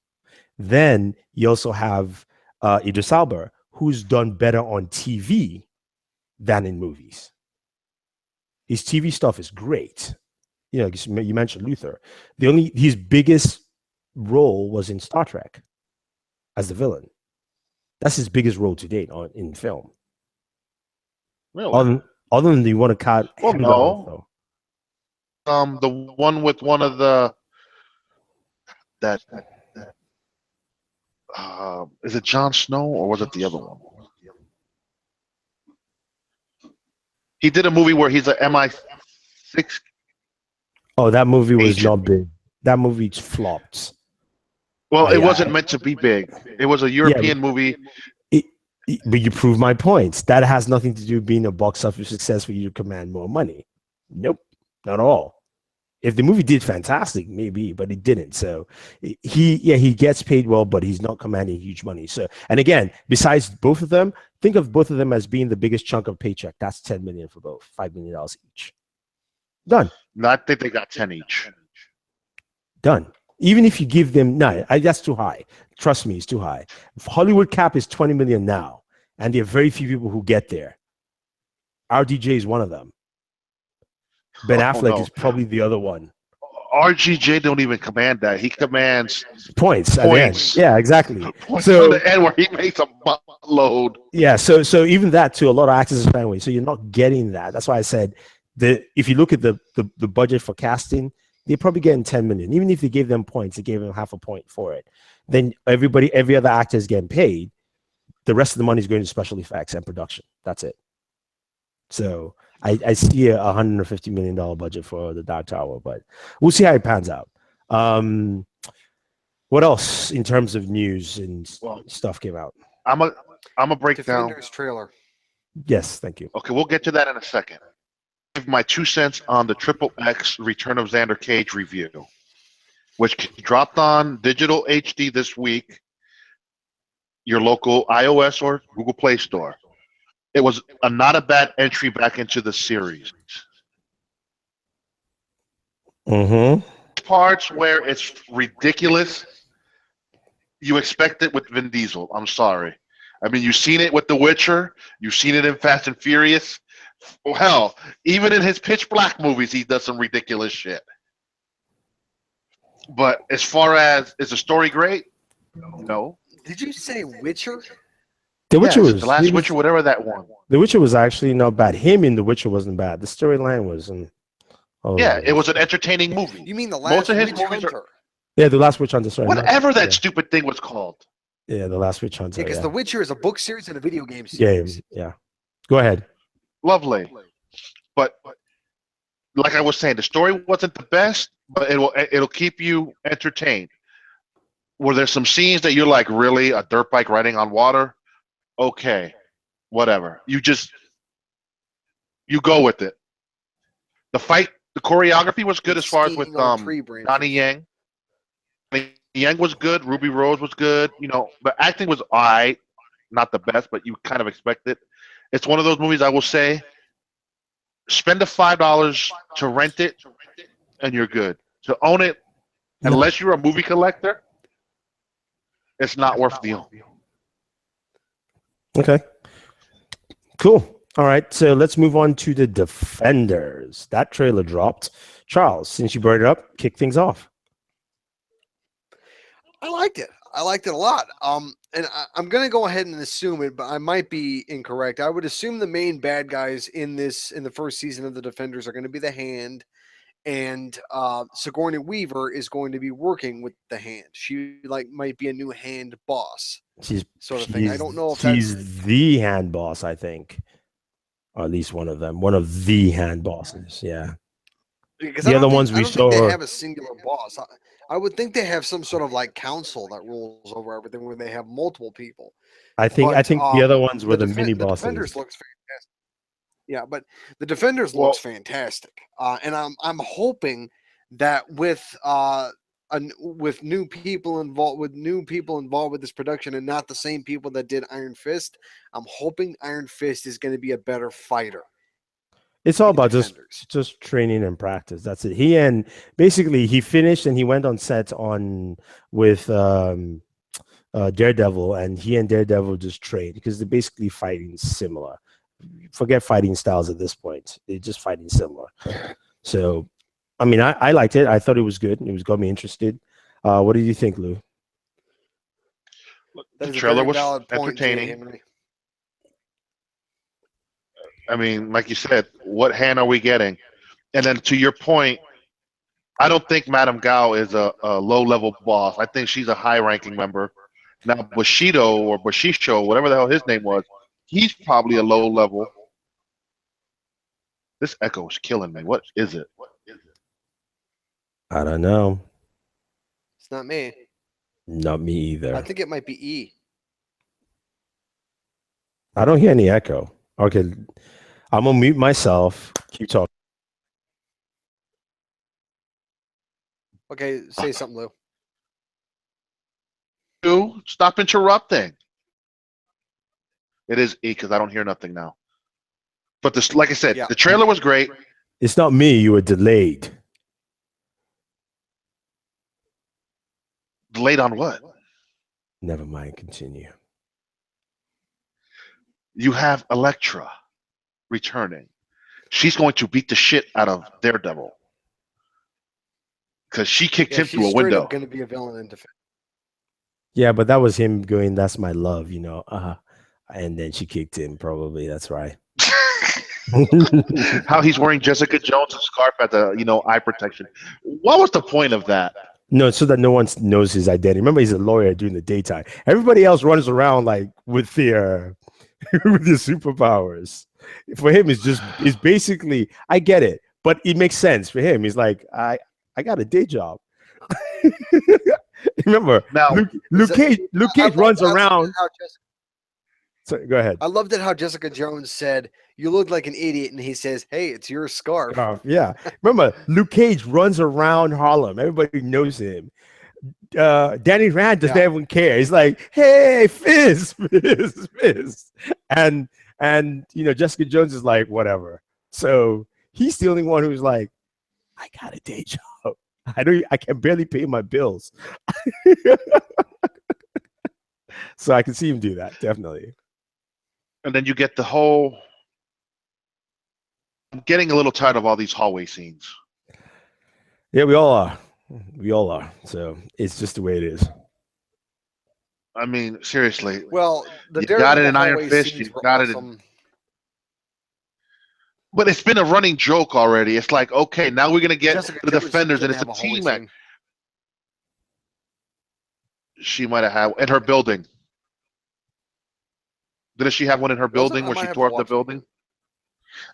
[SPEAKER 1] Then you also have Idris Elba, who's done better on TV than in movies. His TV stuff is great. You mentioned Luther. His biggest role was in Star Trek as the villain. That's his biggest role to date in film.
[SPEAKER 2] Really?
[SPEAKER 1] Other than you want to cut.
[SPEAKER 2] Well, no. The one with one of the is it Jon Snow or was it the other one? He did a movie where he's an MI6.
[SPEAKER 1] Oh, that movie was
[SPEAKER 2] agent.
[SPEAKER 1] not big. That movie flopped.
[SPEAKER 2] Well, it wasn't meant to be big. It was a European movie.
[SPEAKER 1] But you prove my points. That has nothing to do with being a box office success for you to command more money. Nope, not at all. If the movie did fantastic, maybe, but it didn't. So he gets paid well, but he's not commanding huge money. So, and again, besides both of them, think of both of them as being the biggest chunk of paycheck. That's $10 million for both, $5 million each. Done.
[SPEAKER 2] No, I think they got 10 each.
[SPEAKER 1] Done. Even if you give them that's too high. Trust me, it's too high. Hollywood cap is 20 million now, and there are very few people who get there. RDJ is one of them. Ben Affleck is probably the other one.
[SPEAKER 2] RGJ don't even command that. He commands
[SPEAKER 1] points. At the end. Yeah, exactly.
[SPEAKER 2] Points at the end where he makes a buttload.
[SPEAKER 1] Yeah, so even that too, a lot of actors are spending away. So you're not getting that. That's why I said if you look at the budget for casting, they're probably getting 10 million. Even if they gave them points, they gave them half a point for it. Then every other actor is getting paid. The rest of the money is going to special effects and production. That's it. So I see a $150 million budget for the Dark Tower, but we'll see how it pans out. What else in terms of news and
[SPEAKER 2] Well,
[SPEAKER 1] stuff came out?
[SPEAKER 2] I'm a breakdown.
[SPEAKER 3] Defenders trailer.
[SPEAKER 1] Yes, thank you.
[SPEAKER 2] Okay, we'll get to that in a second. Give my 2 cents on the Triple X Return of Xander Cage review, which dropped on digital HD this week. Your local iOS or Google Play Store. It was not a bad entry back into the series.
[SPEAKER 1] Mm-hmm.
[SPEAKER 2] Parts where it's ridiculous, you expect it with Vin Diesel. I'm sorry. I mean, you've seen it with The Witcher. You've seen it in Fast and Furious. Well, hell, even in his Pitch Black movies, he does some ridiculous shit. But as far as, is the story great? No.
[SPEAKER 3] Did you say Witcher?
[SPEAKER 1] The Witcher
[SPEAKER 2] Yes,
[SPEAKER 1] was
[SPEAKER 2] The Last Witcher, whatever that one.
[SPEAKER 1] The Witcher was actually not bad. Him in The Witcher wasn't bad. The storyline was.
[SPEAKER 2] Yeah, it was an entertaining movie.
[SPEAKER 3] You mean the
[SPEAKER 2] Most
[SPEAKER 3] last
[SPEAKER 2] of his
[SPEAKER 3] Witch
[SPEAKER 2] movies
[SPEAKER 3] Hunter?
[SPEAKER 2] are,
[SPEAKER 1] Yeah, The Last Witch Hunter. Sorry,
[SPEAKER 2] whatever that
[SPEAKER 1] yeah.
[SPEAKER 2] stupid thing was called.
[SPEAKER 1] Yeah, The Last Witch Hunter.
[SPEAKER 3] Because
[SPEAKER 1] Yeah,
[SPEAKER 3] The Witcher is a book series and a video game
[SPEAKER 1] game.
[SPEAKER 3] series.
[SPEAKER 1] Yeah. Go ahead.
[SPEAKER 2] Lovely. But like I was saying, the story wasn't the best, but it'll keep you entertained. Were there some scenes that you're like, really, a dirt bike riding on water? Okay, whatever. You go with it. The fight, the choreography was good as far as with
[SPEAKER 3] Skiing on tree branches.
[SPEAKER 2] Donnie Yang. Donnie Yang was good. Ruby Rose was good. You know, the acting was alright, not the best, but you kind of expect it. It's one of those movies I will say, spend the $5 to rent it, and you're good. To own it, unless you're a movie collector, it's not worth the own.
[SPEAKER 1] Okay. Cool. All right. So let's move on to the Defenders. That trailer dropped. Charles, since you brought it up, kick things off.
[SPEAKER 3] I liked it. I liked it a lot. And I'm gonna go ahead and assume it, but I might be incorrect. I would assume the main bad guys in the first season of the Defenders are going to be the Hand, and Sigourney Weaver is going to be working with the Hand. She might be a new Hand boss.
[SPEAKER 1] She's
[SPEAKER 3] sort of thing. I don't know if
[SPEAKER 1] she's the Hand boss, I think, or at least one of them. One of the Hand bosses. Yeah.
[SPEAKER 3] Because
[SPEAKER 1] The other ones we saw
[SPEAKER 3] they
[SPEAKER 1] are-
[SPEAKER 3] have a singular boss. I would think they have some sort of like council that rules over everything, where they have multiple people.
[SPEAKER 1] I think
[SPEAKER 3] But,
[SPEAKER 1] the other ones were the mini
[SPEAKER 3] The
[SPEAKER 1] bosses.
[SPEAKER 3] Defenders looks fantastic. Yeah, but the Defenders looks fantastic, and I'm hoping that with new people involved with this production, and not the same people that did Iron Fist, I'm hoping Iron Fist is going to be a better fighter.
[SPEAKER 1] It's all about
[SPEAKER 3] Defenders.
[SPEAKER 1] just training and practice. That's it. He finished and he went on set with Daredevil, and he and Daredevil just trained because they're basically fighting similar. Forget fighting styles at this point. They're just fighting similar. So, I mean, I liked it. I thought it was good. It got me interested. What did you think, Lou?
[SPEAKER 3] That
[SPEAKER 2] The
[SPEAKER 3] is a
[SPEAKER 2] trailer
[SPEAKER 3] very
[SPEAKER 2] was
[SPEAKER 3] valid point, Jay
[SPEAKER 2] entertaining.
[SPEAKER 3] Henry.
[SPEAKER 2] I mean, like you said, what Hand are we getting? And then to your point, I don't think Madame Gao is a low-level boss. I think she's a high-ranking member. Now, Bushido or Bushisho, whatever the hell his name was, he's probably a low-level. This echo is killing me. What is it?
[SPEAKER 1] I don't know.
[SPEAKER 3] It's not me.
[SPEAKER 1] Not me either.
[SPEAKER 3] I think it might be E.
[SPEAKER 1] I don't hear any echo. Okay, I'm gonna mute myself. Keep talking.
[SPEAKER 3] Okay, say something, Lou.
[SPEAKER 2] You stop interrupting. It is E because I don't hear nothing now. But this, like I said,
[SPEAKER 3] Yeah.
[SPEAKER 2] the trailer was great.
[SPEAKER 1] It's not me. You were delayed.
[SPEAKER 2] Delayed on what?
[SPEAKER 1] Never mind. Continue.
[SPEAKER 2] You have Elektra returning. She's going to beat the shit out of Daredevil because she kicked him
[SPEAKER 3] she's
[SPEAKER 2] through a
[SPEAKER 3] straight
[SPEAKER 2] window.
[SPEAKER 3] up going to be a villain in Defenders.
[SPEAKER 1] Yeah, but that was him going, "That's my love," and then she kicked him. Probably that's right.
[SPEAKER 2] How he's wearing Jessica Jones' scarf at the eye protection. What was the point of that?
[SPEAKER 1] No, so that no one knows his identity. Remember, he's a lawyer during the daytime. Everybody else runs around like with their with their superpowers. For him, it's basically, I get it, but it makes sense for him. He's like, I got a day job. Remember,
[SPEAKER 2] Now,
[SPEAKER 1] Luke Cage runs around. So go ahead.
[SPEAKER 3] I loved it how Jessica Jones said, "You look like an idiot," and he says, "Hey, it's your scarf."
[SPEAKER 1] Yeah. Remember, Luke Cage runs around Harlem. Everybody knows him. Danny Rand doesn't even care. He's like, "Hey, Fizz, Fizz, Fizz," and Jessica Jones is like, "Whatever." So he's the only one who's like, "I got a day job. I can barely pay my bills." So I can see him do that, definitely.
[SPEAKER 2] And then you get the whole. I'm getting a little tired of all these hallway scenes.
[SPEAKER 1] Yeah, we all are. We all are. So it's just the way it is.
[SPEAKER 2] I mean, seriously.
[SPEAKER 3] Well,
[SPEAKER 2] you got it in Iron Fist. You got it in. But it's been a running joke already. It's like, okay, now we're gonna get the Defenders, and it's a team act. She might have had in her building. Didn't she have one in her building where she tore up the building?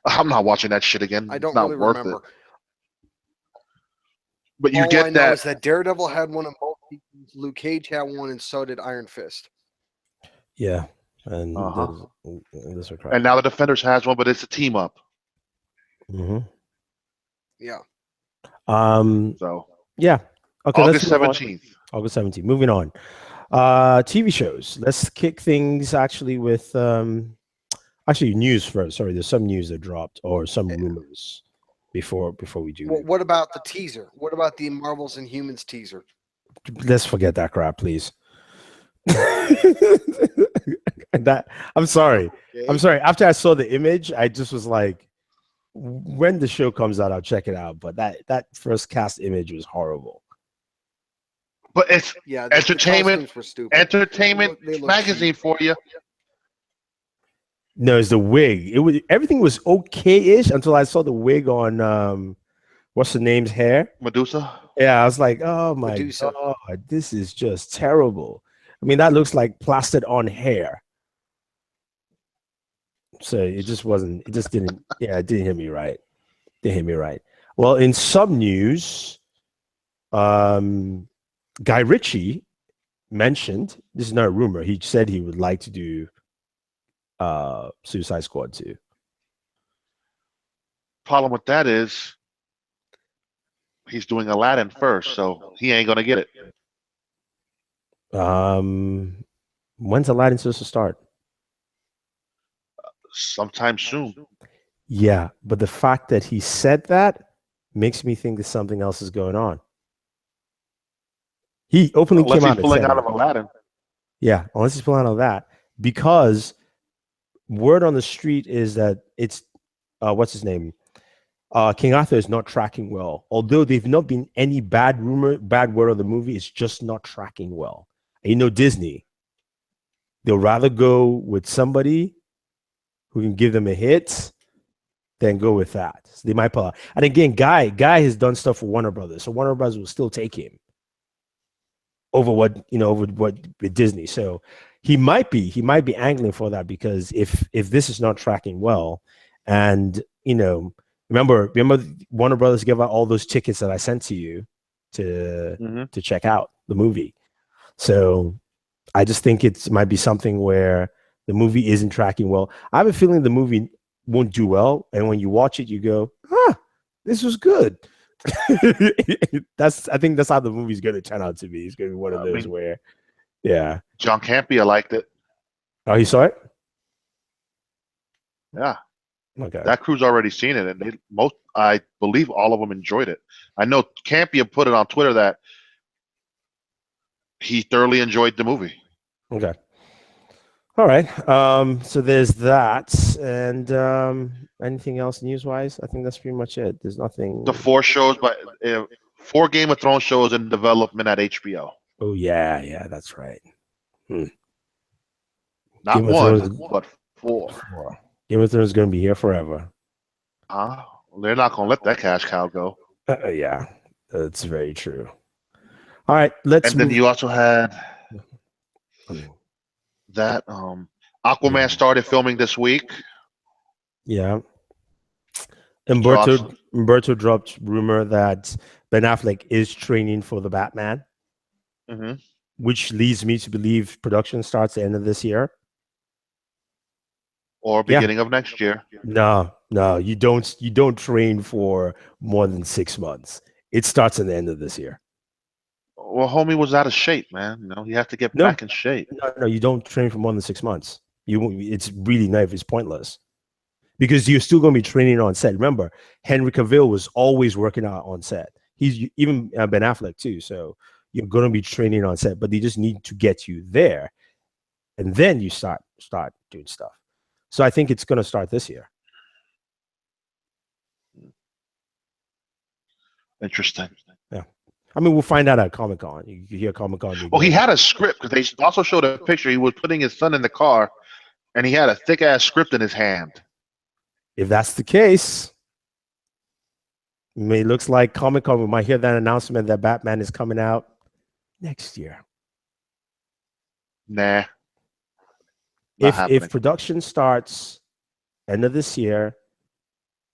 [SPEAKER 2] I'm not watching that shit again.
[SPEAKER 3] I don't
[SPEAKER 2] really
[SPEAKER 3] remember.
[SPEAKER 2] It. But you get
[SPEAKER 3] that. Is that Daredevil had one in both seasons, Luke Cage had one, and so did Iron Fist.
[SPEAKER 1] Yeah, and
[SPEAKER 2] and now the Defenders has one, but it's a team up.
[SPEAKER 1] Mm-hmm.
[SPEAKER 3] Yeah.
[SPEAKER 2] So.
[SPEAKER 1] Yeah. Okay.
[SPEAKER 2] August 17th.
[SPEAKER 1] August 17th. Moving on. TV shows. Let's kick things actually with news first. Sorry, there's some news that dropped or some rumors before we do.
[SPEAKER 3] What about the teaser? What about the Marvels and Humans teaser?
[SPEAKER 1] Let's forget that crap, please. I'm sorry. Okay. I'm sorry. After I saw the image, I just was like, when the show comes out, I'll check it out. But that first cast image was horrible.
[SPEAKER 2] But it's entertainment magazine for you.
[SPEAKER 1] No, it's the wig. Everything was okay-ish until I saw the wig on what's the name's hair?
[SPEAKER 2] Medusa.
[SPEAKER 1] Yeah, I was like, oh my God, this is just terrible. I mean, that looks like plastered on hair. So it just wasn't. It just didn't. Yeah, it didn't hit me right. Didn't hit me right. Well, in some news, Guy Ritchie mentioned, this is not a rumor, he said he would like to do Suicide Squad 2.
[SPEAKER 2] Problem with that is he's doing Aladdin first, so he ain't gonna get it.
[SPEAKER 1] When's Aladdin supposed to start?
[SPEAKER 2] Sometime soon.
[SPEAKER 1] Yeah, but the fact that he said that makes me think that something else is going on. He openly came out and
[SPEAKER 2] pulling
[SPEAKER 1] said
[SPEAKER 2] out of Aladdin.
[SPEAKER 1] Yeah, unless he's pulling out of that, because word on the street is that it's what's his name? King Arthur is not tracking well. Although they've not been any bad word of the movie, it's just not tracking well. And Disney, they'll rather go with somebody who can give them a hit than go with that. So they might pull out. And again, Guy has done stuff for Warner Brothers, so Warner Brothers will still take him over what with Disney. So he might be angling for that, because if this is not tracking well, and remember Warner Brothers gave out all those tickets that I sent to you to check out the movie. So I just think it might be something where the movie isn't tracking well. I have a feeling the movie won't do well, and when you watch it, you go, this was good. I think that's how the movie's going to turn out to be. It's going to be one of those where, yeah.
[SPEAKER 2] John Campea liked it.
[SPEAKER 1] Oh, he saw it?
[SPEAKER 2] Yeah.
[SPEAKER 1] Okay.
[SPEAKER 2] That crew's already seen it, and I believe all of them enjoyed it. I know Campea put it on Twitter that he thoroughly enjoyed the movie.
[SPEAKER 1] Okay. All right. So there's that, and anything else news-wise? I think that's pretty much it. There's nothing.
[SPEAKER 2] The 4 shows, but 4 Game of Thrones shows in development at HBO.
[SPEAKER 1] Oh yeah, that's right.
[SPEAKER 2] Not Game one, but 4.
[SPEAKER 1] Game of Thrones is going to be here forever.
[SPEAKER 2] They're not going to let that cash cow go.
[SPEAKER 1] Yeah, that's very true. All right, let's.
[SPEAKER 2] And then you also had that Aquaman started filming this week.
[SPEAKER 1] Yeah. Umberto dropped rumor that Ben Affleck is training for the Batman.
[SPEAKER 2] Hmm.
[SPEAKER 1] which leads me to believe production starts the end of this year.
[SPEAKER 2] Or
[SPEAKER 1] Yeah.
[SPEAKER 2] beginning of next year.
[SPEAKER 1] No, you don't train for more than 6 months. It starts at the end of this year.
[SPEAKER 2] Well, homie was out of shape, man. You know, he had to get
[SPEAKER 1] No.
[SPEAKER 2] back in shape.
[SPEAKER 1] No, you don't train for more than 6 months. It's really not. It's pointless because you're still going to be training on set. Remember, Henry Cavill was always working out on set. He's even Ben Affleck too. So you're going to be training on set, but they just need to get you there, and then you start doing stuff. So I think it's going to start this year.
[SPEAKER 2] Interesting.
[SPEAKER 1] Yeah. I mean, we'll find out at Comic-Con. You hear Comic-Con.
[SPEAKER 2] Well, he had a script because they also showed a picture. He was putting his son in the car, and he had a thick ass script in his hand.
[SPEAKER 1] If that's the case, it looks like Comic-Con. We might hear that announcement that Batman is coming out next year.
[SPEAKER 2] Nah.
[SPEAKER 1] If production starts end of this year,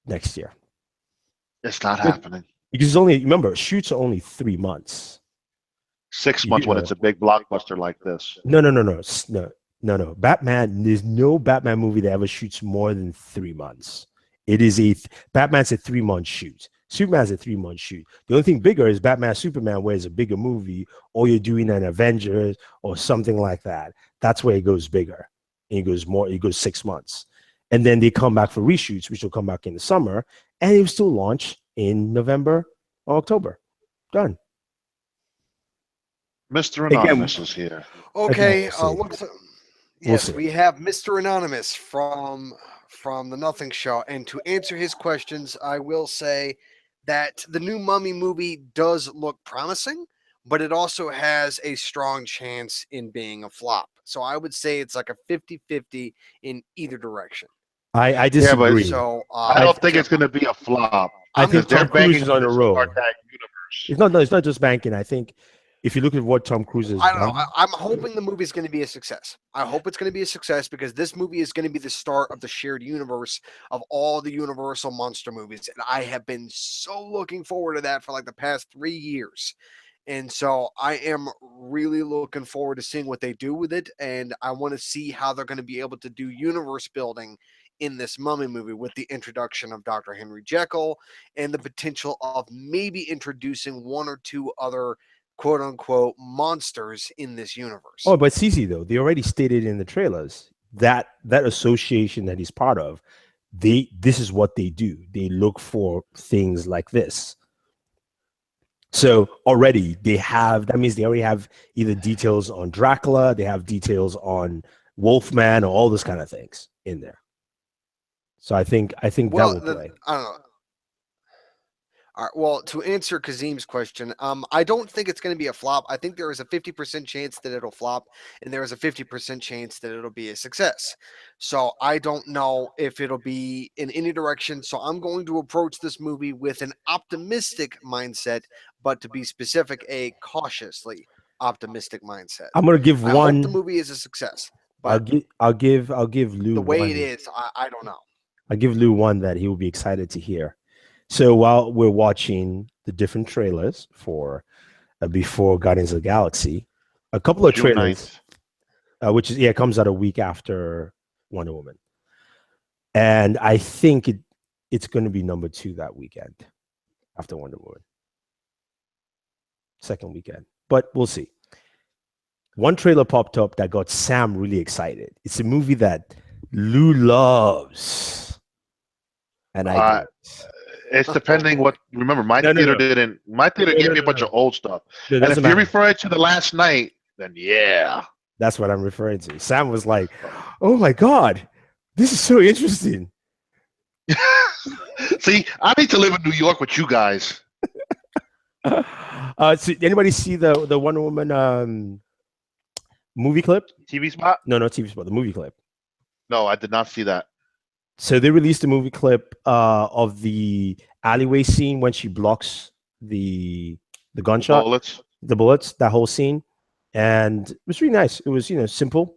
[SPEAKER 1] next year.
[SPEAKER 2] It's not happening.
[SPEAKER 1] Because remember, shoots are only 3 months.
[SPEAKER 2] 6 months when it's a big blockbuster like this.
[SPEAKER 1] No. Batman, there's no Batman movie that ever shoots more than 3 months. It is Batman's a 3-month shoot. Superman's a 3-month shoot. The only thing bigger is Batman Superman, where it's a bigger movie, or you're doing an Avengers or something like that. That's where it goes bigger. And it goes 6 months. And then they come back for reshoots, which will come back in the summer, and it will still launch in November or October. Done.
[SPEAKER 2] Mr. Anonymous is here.
[SPEAKER 3] Okay,
[SPEAKER 1] Yes,
[SPEAKER 3] we have Mr. Anonymous from the Nothing Show, and to answer his questions, I will say that the new Mummy movie does look promising, but it also has a strong chance in being a flop. So I would say it's like a 50-50 in either direction.
[SPEAKER 1] I disagree.
[SPEAKER 2] Yeah, so I don't think it's going to be a flop.
[SPEAKER 1] I think Tom Cruise is on a roll.
[SPEAKER 2] That
[SPEAKER 1] universe. It's not just banking. I think if you look at what Tom Cruise has done,
[SPEAKER 3] don't know. I'm hoping the movie is going to be a success. I hope it's going to be a success because this movie is going to be the start of the shared universe of all the Universal monster movies, and I have been so looking forward to that for like the past 3 years. And so I am really looking forward to seeing what they do with it, and I want to see how they're going to be able to do universe building in this Mummy movie with the introduction of Dr. Henry Jekyll and the potential of maybe introducing 1 or 2 other quote-unquote monsters in this universe.
[SPEAKER 1] Oh, but it's easy though. They already stated in the trailers that association that he's part of, this is what they do. They look for things like this. So already that means they already have either details on Dracula, they have details on Wolfman, or all those kind of things in there. So I think that will play.
[SPEAKER 3] I don't know. All right, well, to answer Kazim's question, I don't think it's going to be a flop. I think there is a 50% chance that it'll flop, and there is a 50% chance that it'll be a success. So I don't know if it'll be in any direction. So I'm going to approach this movie with an optimistic mindset, but to be specific, a cautiously optimistic mindset.
[SPEAKER 1] I'm going to give
[SPEAKER 3] I
[SPEAKER 1] one.
[SPEAKER 3] hope the movie is a success.
[SPEAKER 1] But I'll give Lou
[SPEAKER 3] the way
[SPEAKER 1] one.
[SPEAKER 3] it is. I don't know.
[SPEAKER 1] I'll give Lou one that he will be excited to hear. So while we're watching the different trailers for before Guardians of the Galaxy, a couple of trailers, which is it comes out a week after Wonder Woman, and I think it's going to be number 2 that weekend after Wonder Woman, second weekend, but we'll see. One trailer popped up that got Sam really excited. It's a movie that Lou loves, and I don't.
[SPEAKER 2] It's depending what. Remember, my theater didn't. My theater gave me a bunch of old stuff. And if you're referring to the last night, then yeah,
[SPEAKER 1] that's what I'm referring to. Sam was like, "Oh my god, this is so interesting."
[SPEAKER 2] See, I need to live in New York with you guys.
[SPEAKER 1] So anybody see the Wonder Woman movie clip?
[SPEAKER 2] TV spot?
[SPEAKER 1] No, TV spot. The movie clip.
[SPEAKER 2] No, I did not see that.
[SPEAKER 1] So they released a movie clip of the alleyway scene when she blocks the gunshot, the bullets, that whole scene, and it was really nice. It was simple,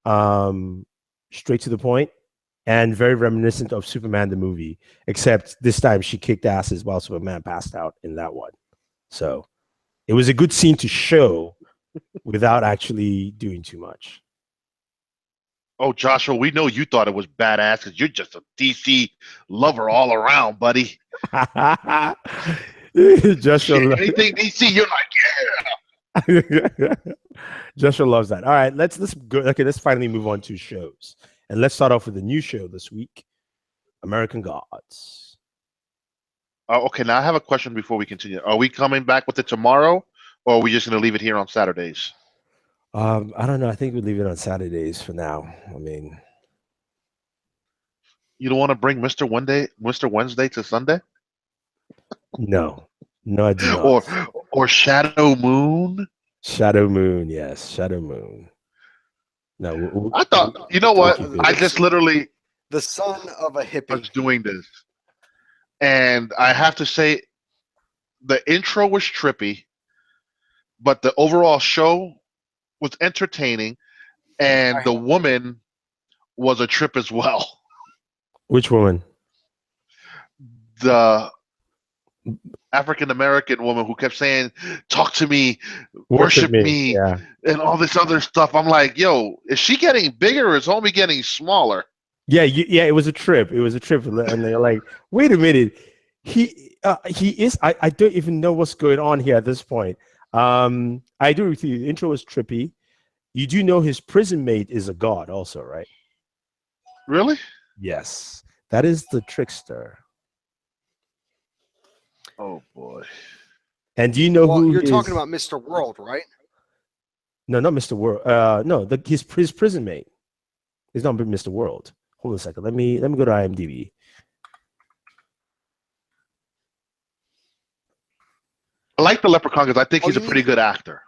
[SPEAKER 1] straight to the point, and very reminiscent of Superman the movie. Except this time she kicked asses while Superman passed out in that one. So It was a good scene to show without actually doing too much.
[SPEAKER 2] Oh, Joshua, we know you thought it was badass because you're just a DC lover all around, buddy.
[SPEAKER 1] Joshua,
[SPEAKER 2] anything DC, you're like,
[SPEAKER 1] Joshua loves that. All right, let's go. Okay, let's finally move on to shows, and let's start off with the new show this week, American Gods.
[SPEAKER 2] Okay, now I have a question before we continue. Are we coming back with it tomorrow, or are we just going to leave it here on Saturdays?
[SPEAKER 1] I don't know. I think we leave it on Saturdays for now. I mean,
[SPEAKER 2] you don't want to bring Mr. Wednesday to Sunday?
[SPEAKER 1] No, I do not.
[SPEAKER 2] Or Shadow Moon?
[SPEAKER 1] Shadow Moon, yes, Shadow Moon. No,
[SPEAKER 2] I thought, you know what? I just literally
[SPEAKER 3] the son of a hippie
[SPEAKER 2] was doing this, and I have to say, the intro was trippy, but the overall show was entertaining, and the woman was a trip as well.
[SPEAKER 1] Which woman?
[SPEAKER 2] The African American woman who kept saying, "Talk to me, worship me,"
[SPEAKER 1] yeah,
[SPEAKER 2] and all this other stuff. I'm like, yo, is she getting bigger or is homie getting smaller?
[SPEAKER 1] Yeah, it was a trip. It was a trip, and they're like, wait a minute, he is. I don't even know what's going on here at this point. I agree with you. The intro was trippy. You do know his prison mate is a god, also, right?
[SPEAKER 2] Really?
[SPEAKER 1] Yes, that is the trickster.
[SPEAKER 2] Oh boy!
[SPEAKER 1] And do you know who
[SPEAKER 3] you're talking about? Mr. World, right?
[SPEAKER 1] No, not Mr. World. No, his prison mate. It's not Mr. World. Hold on a second. Let me go to IMDb.
[SPEAKER 2] I like the Leprechaun because I think he's a pretty good actor.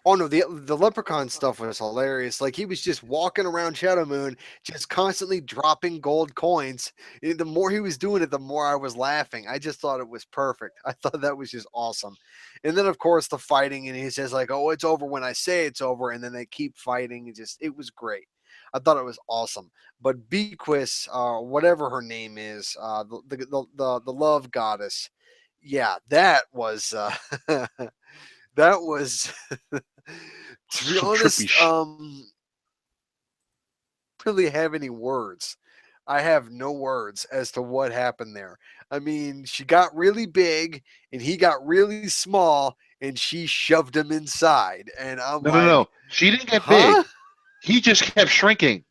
[SPEAKER 3] Oh no, the Leprechaun stuff was hilarious. Like he was just walking around Shadow Moon, just constantly dropping gold coins. The more he was doing it, the more I was laughing. I just thought it was perfect. I thought that was just awesome. And then of course the fighting, and he says like, "Oh, it's over when I say it's over," and then they keep fighting. It was great. I thought it was awesome. But Bequist, whatever her name is, the love goddess, yeah, that was that was. To be honest, really have any words. I have no words as to what happened there. I mean, she got really big and he got really small and she shoved him inside. And I'm
[SPEAKER 2] no. She didn't get big. He just kept shrinking.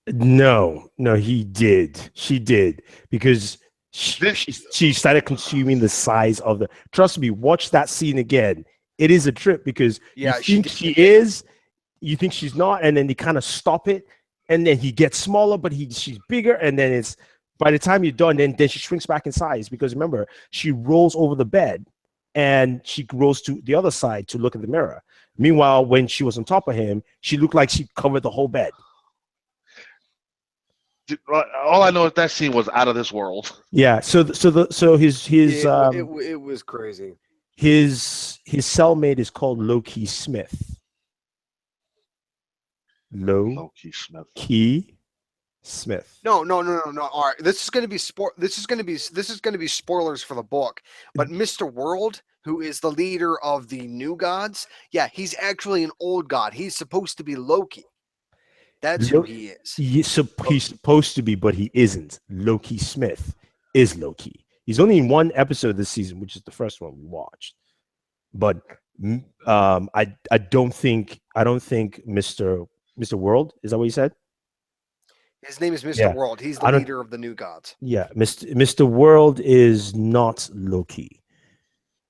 [SPEAKER 1] No, he did. She did because she started consuming the size of the. Trust me, watch that scene again. It is a trip because you think she is, you think she's not, and then they kind of stop it, and then he gets smaller, but she's bigger, and then it's by the time you're done, then she shrinks back in size because remember she rolls over the bed, and she rolls to the other side to look at the mirror. Meanwhile, when she was on top of him, she looked like she covered the whole bed.
[SPEAKER 2] All I know is that scene was out of this world.
[SPEAKER 1] Yeah. So his
[SPEAKER 3] it was crazy.
[SPEAKER 1] His cellmate is called Loki Smith.
[SPEAKER 2] Loki Smith.
[SPEAKER 1] Key Smith.
[SPEAKER 3] No. All right, this is going to be spoilers for the book. But Mr. World, who is the leader of the new gods, yeah, he's actually an old god. He's supposed to be Loki. That's who he is.
[SPEAKER 1] He's supposed to be, but he isn't. Loki Smith is Loki. He's only in one episode this season, which is the first one we watched. But I don't think Mr. World, is that what you said?
[SPEAKER 3] His name is Mr. World. He's the leader of the new gods.
[SPEAKER 1] Yeah, Mr. World is not Loki.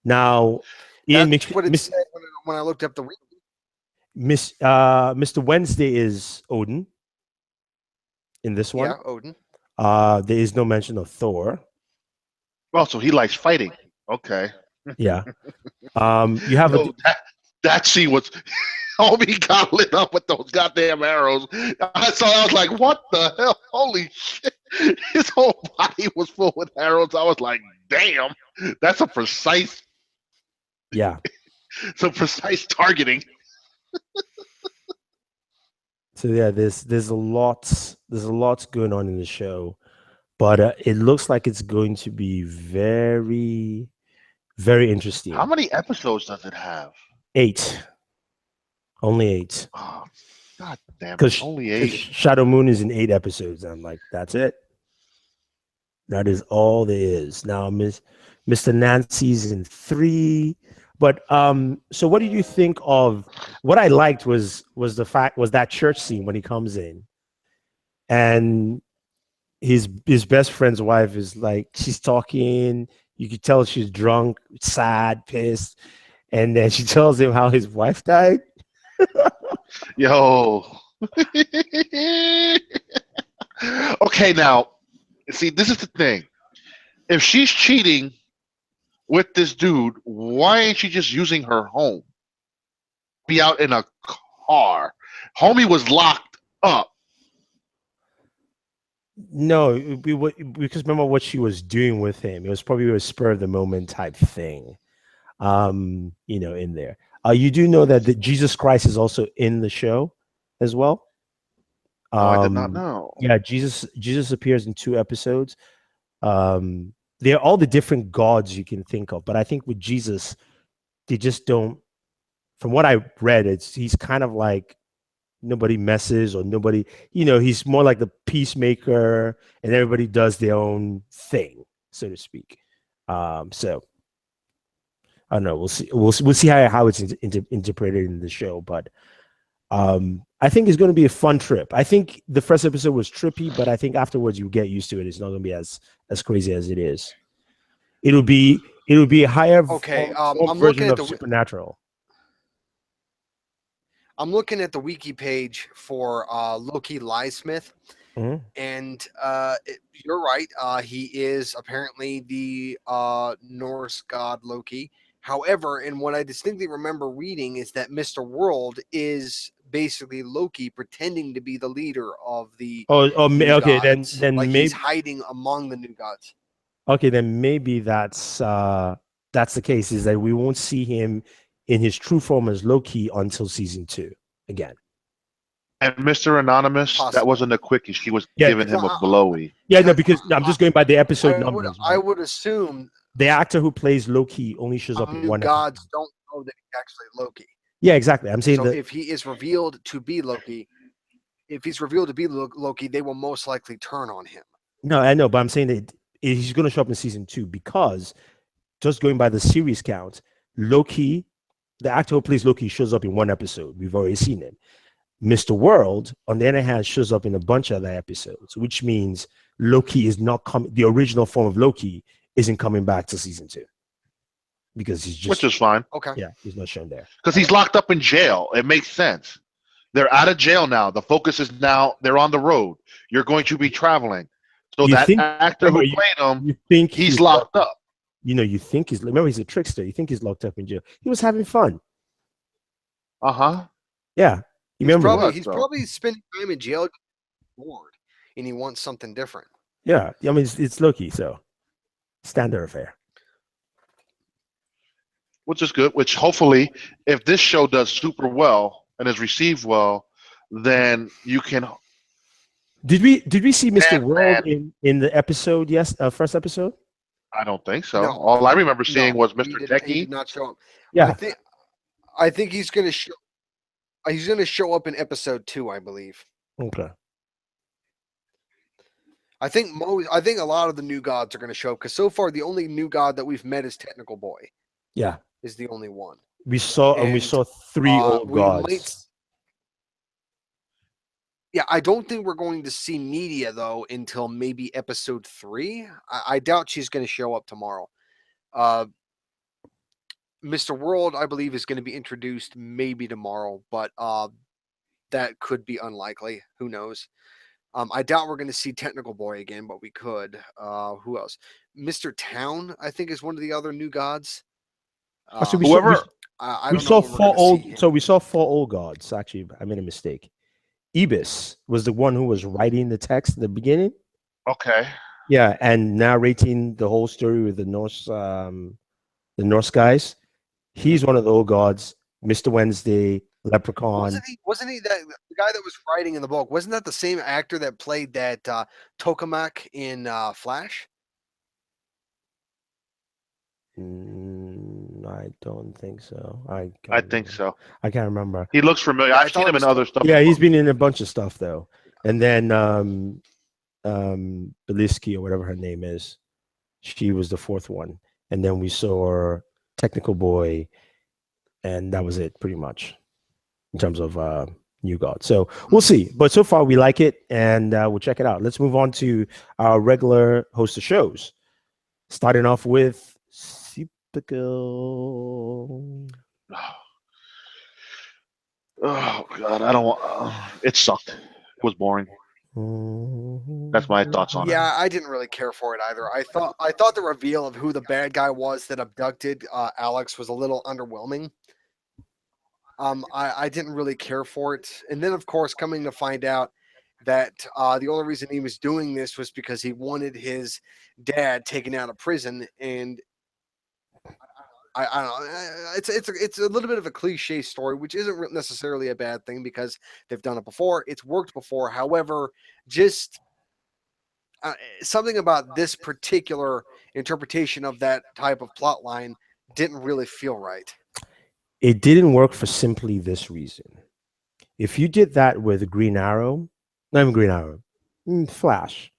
[SPEAKER 1] Now,
[SPEAKER 3] that's what it said when I looked up the wiki.
[SPEAKER 1] Mr. Wednesday is Odin in this one.
[SPEAKER 3] Yeah, Odin.
[SPEAKER 1] There is no mention of Thor.
[SPEAKER 2] Well, so he likes fighting. Okay.
[SPEAKER 1] Yeah. You have
[SPEAKER 2] that scene was homie got lit up with those goddamn arrows. I was like, what the hell? Holy shit. His whole body was full with arrows. I was like, damn, that's a precise some precise targeting.
[SPEAKER 1] So yeah, there's a lot going on in the show. But it looks like it's going to be very, Very interesting.
[SPEAKER 2] How many episodes does it have?
[SPEAKER 1] 8. Only 8.
[SPEAKER 2] Oh, God damn it!
[SPEAKER 1] Because
[SPEAKER 2] Only 8.
[SPEAKER 1] Shadow Moon is in 8 episodes. I'm like, that's it. That is all there is. Now, Mr. Nancy's in 3. But so what did you think of what I liked was that church scene when he comes in and his best friend's wife is like, she's talking, you could tell she's drunk, sad, pissed, and then she tells him how his wife died.
[SPEAKER 2] Yo. Okay, now, see, this is the thing. If she's cheating with this dude, why ain't she just using her home? Be out in a car. Homie was locked up.
[SPEAKER 1] No, because remember what she was doing with him. It was probably a spur of the moment type thing. In there. You do know that the Jesus Christ is also in the show as well.
[SPEAKER 2] Oh, I did not know.
[SPEAKER 1] Yeah, Jesus appears in 2 episodes. They're all the different gods you can think of, but I think with Jesus, they just don't. From what I read, he's kind of like nobody messes or nobody. He's more like the peacemaker, and everybody does their own thing, so to speak. So I don't know. We'll see. We'll see how it's interpreted in the show, but I think it's going to be a fun trip. I think the first episode was trippy, but I think afterwards you get used to it. It's not going to be as crazy as it is. It'll be a higher
[SPEAKER 3] I'm
[SPEAKER 1] version of Supernatural.
[SPEAKER 3] I'm looking at the wiki page for Loki Liesmith, and you're right. He is apparently the Norse god Loki. However, and what I distinctly remember reading is that Mr. World is basically Loki pretending to be the leader of the
[SPEAKER 1] okay,
[SPEAKER 3] gods.
[SPEAKER 1] then
[SPEAKER 3] like
[SPEAKER 1] maybe
[SPEAKER 3] he's hiding among the new gods.
[SPEAKER 1] Okay, then maybe that's the case, is that we won't see him in his true form as Loki until season 2 again.
[SPEAKER 2] And Mr. Anonymous,
[SPEAKER 3] Possibly.
[SPEAKER 2] That wasn't a quickie. She was giving him a blowy.
[SPEAKER 1] Yeah, no, because I'm just going by the episode numbers.
[SPEAKER 3] I would assume
[SPEAKER 1] the actor who plays Loki only shows up in one
[SPEAKER 3] gods
[SPEAKER 1] episode.
[SPEAKER 3] don't know that he's actually Loki.
[SPEAKER 1] Yeah, exactly. I'm saying
[SPEAKER 3] so
[SPEAKER 1] that
[SPEAKER 3] if he is revealed to be Loki, they will most likely turn on him.
[SPEAKER 1] No, I know, but I'm saying that he's going to show up in season 2 because just going by the series count, Loki, the actor who plays Loki, shows up in one episode. We've already seen him. Mr. World, on the other hand, shows up in a bunch of other episodes, which means Loki is not coming. The original form of Loki isn't coming back to season 2 because he's just,
[SPEAKER 2] which is fine.
[SPEAKER 3] Okay.
[SPEAKER 1] Yeah, he's not shown there
[SPEAKER 2] because he's locked up in jail. It makes sense. They're out of jail now. The focus is now they're on the road. You're going to be traveling. So actor who played him,
[SPEAKER 1] you think
[SPEAKER 2] he's locked up.
[SPEAKER 1] You think remember he's a trickster. You think he's locked up in jail. He was having fun. Yeah.
[SPEAKER 3] He's probably spending time in jail bored, and he wants something different.
[SPEAKER 1] Yeah. I mean, it's Loki, so standard affair.
[SPEAKER 2] Which is good, which hopefully, if this show does super well and is received well, then you can...
[SPEAKER 1] Did we see Mr. World in the episode? Yes, first episode.
[SPEAKER 2] I don't think so.
[SPEAKER 3] No.
[SPEAKER 2] All I remember seeing was Mr. Techie.
[SPEAKER 3] He did not show up.
[SPEAKER 1] Yeah,
[SPEAKER 3] I think he's going to show. He's going to show up in episode 2, I believe.
[SPEAKER 1] Okay.
[SPEAKER 3] I think a lot of the new gods are going to show up because so far the only new god that we've met is Technical Boy.
[SPEAKER 1] Yeah,
[SPEAKER 3] is the only one.
[SPEAKER 1] We saw 3 old gods.
[SPEAKER 3] Yeah, I don't think we're going to see Media though until maybe episode 3. I doubt she's going to show up tomorrow. Mr. World, I believe, is going to be introduced maybe tomorrow, but that could be unlikely. Who knows? I doubt we're going to see Technical Boy again, but we could. Who else? Mr. Town, I think, is one of the other new gods.
[SPEAKER 1] So we saw 4 old. So we saw 4 old gods. Actually, I made a mistake. Ibis was the one who was writing the text at the beginning.
[SPEAKER 2] Okay.
[SPEAKER 1] Yeah, and narrating the whole story with the Norse guys. He's one of the old gods. Mr. Wednesday, Leprechaun.
[SPEAKER 3] Wasn't he the guy that was writing in the book? Wasn't that the same actor that played that Tokamak in Flash?
[SPEAKER 1] I don't think so. I
[SPEAKER 2] I
[SPEAKER 1] can't
[SPEAKER 2] think
[SPEAKER 1] remember.
[SPEAKER 2] so.
[SPEAKER 1] I can't remember.
[SPEAKER 2] He looks familiar.
[SPEAKER 3] Yeah, I
[SPEAKER 2] I've
[SPEAKER 3] thought
[SPEAKER 2] seen
[SPEAKER 3] it
[SPEAKER 2] him in
[SPEAKER 3] was
[SPEAKER 2] other stuff.
[SPEAKER 1] Yeah, he's
[SPEAKER 2] before.
[SPEAKER 1] been in a bunch of stuff though. And then Beliski or whatever her name is, she was the fourth one. And then we saw Technical Boy, and that was it pretty much in terms of New God. So we'll see. But so far we like it, and we'll check it out. Let's move on to our regular host of shows. Starting off with Supergirl.
[SPEAKER 2] Oh God, I don't want. It sucked. It was boring. That's my thoughts on it.
[SPEAKER 3] Yeah, I didn't really care for it either. I thought the reveal of who the bad guy was that abducted Alex was a little underwhelming. I didn't really care for it, and then of course coming to find out that the only reason he was doing this was because he wanted his dad taken out of prison, and I don't know. It's a little bit of a cliche story, which isn't necessarily a bad thing because they've done it before. It's worked before. However, just something about this particular interpretation of that type of plot line didn't really feel right.
[SPEAKER 1] It didn't work for simply this reason. If you did that with Green Arrow, not even Green Arrow, Flash,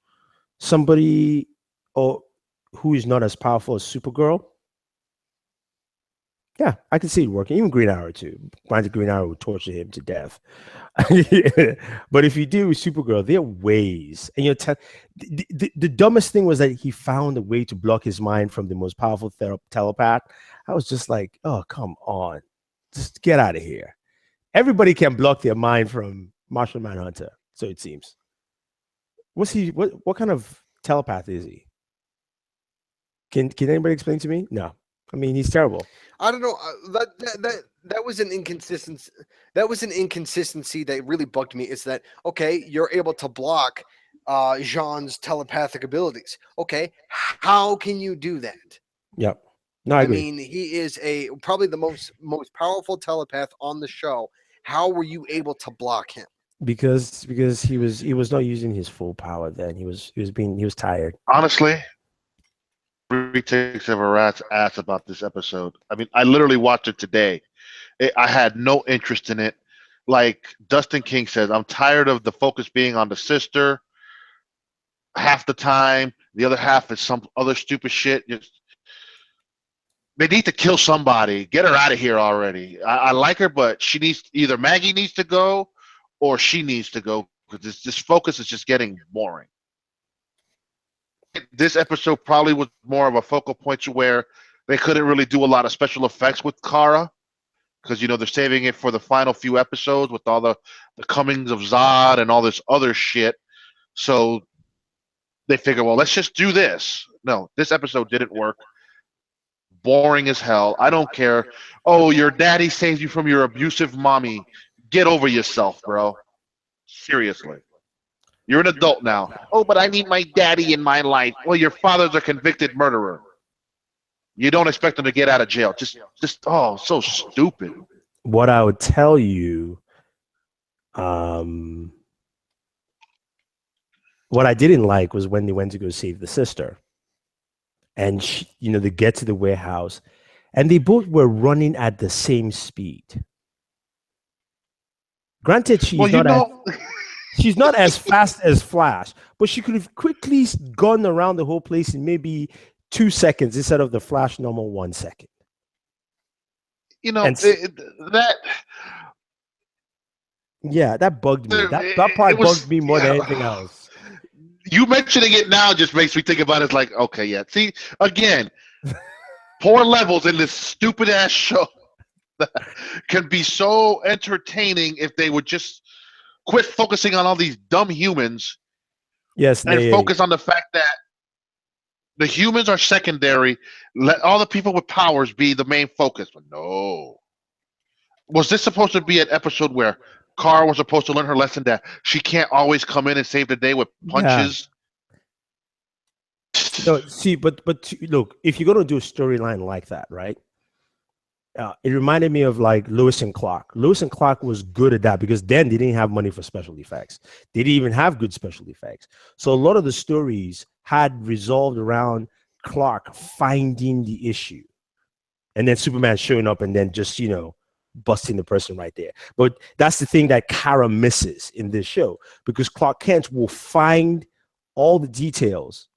[SPEAKER 1] somebody who is not as powerful as Supergirl, yeah, I can see it working. Even Green Arrow too. Granted, Green Arrow would torture him to death. But if you do with Supergirl, there are ways. And the dumbest thing was that he found a way to block his mind from the most powerful telepath. I was just like, oh, come on. Just get out of here. Everybody can block their mind from Martian Manhunter, so it seems. What's he? What kind of telepath is he? Can anybody explain to me? No. I mean, he's terrible.
[SPEAKER 3] I don't know. That was an inconsistency. That was an inconsistency that really bugged me. Is that okay? You're able to block Jean's telepathic abilities. Okay, how can you do that?
[SPEAKER 1] Yep. No, I agree.
[SPEAKER 3] mean, he is probably the most powerful telepath on the show. How were you able to block him?
[SPEAKER 1] Because he was not using his full power then. He was tired.
[SPEAKER 2] Honestly, takes of a rat's ass about this episode. I mean, I literally watched it today. I had no interest in it. Like Dustin King says, I'm tired of the focus being on the sister half the time. The other half is some other stupid shit. They need to kill somebody. Get her out of here already. I like her, but she needs either Maggie needs to go or she needs to go because this focus is just getting boring. This episode probably was more of a focal point to where they couldn't really do a lot of special effects with Kara because they're saving it for the final few episodes with all the comings of Zod and all this other shit. So they figure, well, let's just do this. No, this episode didn't work. Boring as hell. I don't care. Oh, your daddy saved you from your abusive mommy. Get over yourself, bro. Seriously. You're an adult now. Oh, but I need my daddy in my life. Well, your father's a convicted murderer. You don't expect him to get out of jail. Just so stupid.
[SPEAKER 1] What I would tell you, what I didn't like was when they went to go save the sister. And she, they get to the warehouse and they both were running at the same speed. Granted, she's not as fast as Flash, but she could have quickly gone around the whole place in maybe 2 seconds instead of the Flash normal 1 second. That bugged me. That part bugged me more than anything else.
[SPEAKER 2] You mentioning it now just makes me think about it like, okay, yeah. See, again, poor levels in this stupid ass show can be so entertaining if they would just quit focusing on all these dumb humans.
[SPEAKER 1] Yes,
[SPEAKER 2] and focus on the fact that the humans are secondary. Let all the people with powers be the main focus. But no. Was this supposed to be an episode where Kara was supposed to learn her lesson that she can't always come in and save the day with punches?
[SPEAKER 1] Yeah. No, see, but look, if you're going to do a storyline like that, right? It reminded me of like Lewis and Clark. Lewis and Clark was good at that because then they didn't have money for special effects. They didn't even have good special effects. So a lot of the stories had resolved around Clark finding the issue and then Superman showing up and then just busting the person right there. But that's the thing that Kara misses in this show, because Clark Kent will find all the details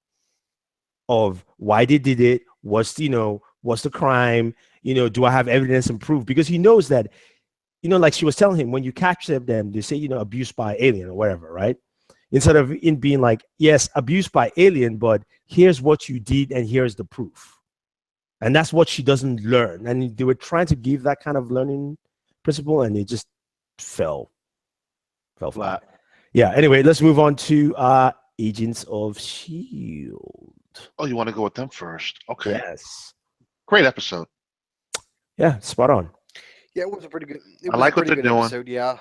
[SPEAKER 1] of why they did it, what's the crime, do I have evidence and proof? Because he knows that, like she was telling him, when you catch them, they say, abused by alien or whatever, right? Instead of in being like, yes, abused by alien, but here's what you did and here's the proof. And that's what she doesn't learn. And they were trying to give that kind of learning principle, and it just fell flat. Yeah, anyway, let's move on to Agents of S.H.I.E.L.D.
[SPEAKER 2] Oh, you want to go with them first? Okay.
[SPEAKER 1] Yes.
[SPEAKER 2] Great episode.
[SPEAKER 1] Yeah, spot on.
[SPEAKER 3] Yeah, it was a pretty good.
[SPEAKER 2] I like what they're doing.
[SPEAKER 3] Episode, yeah.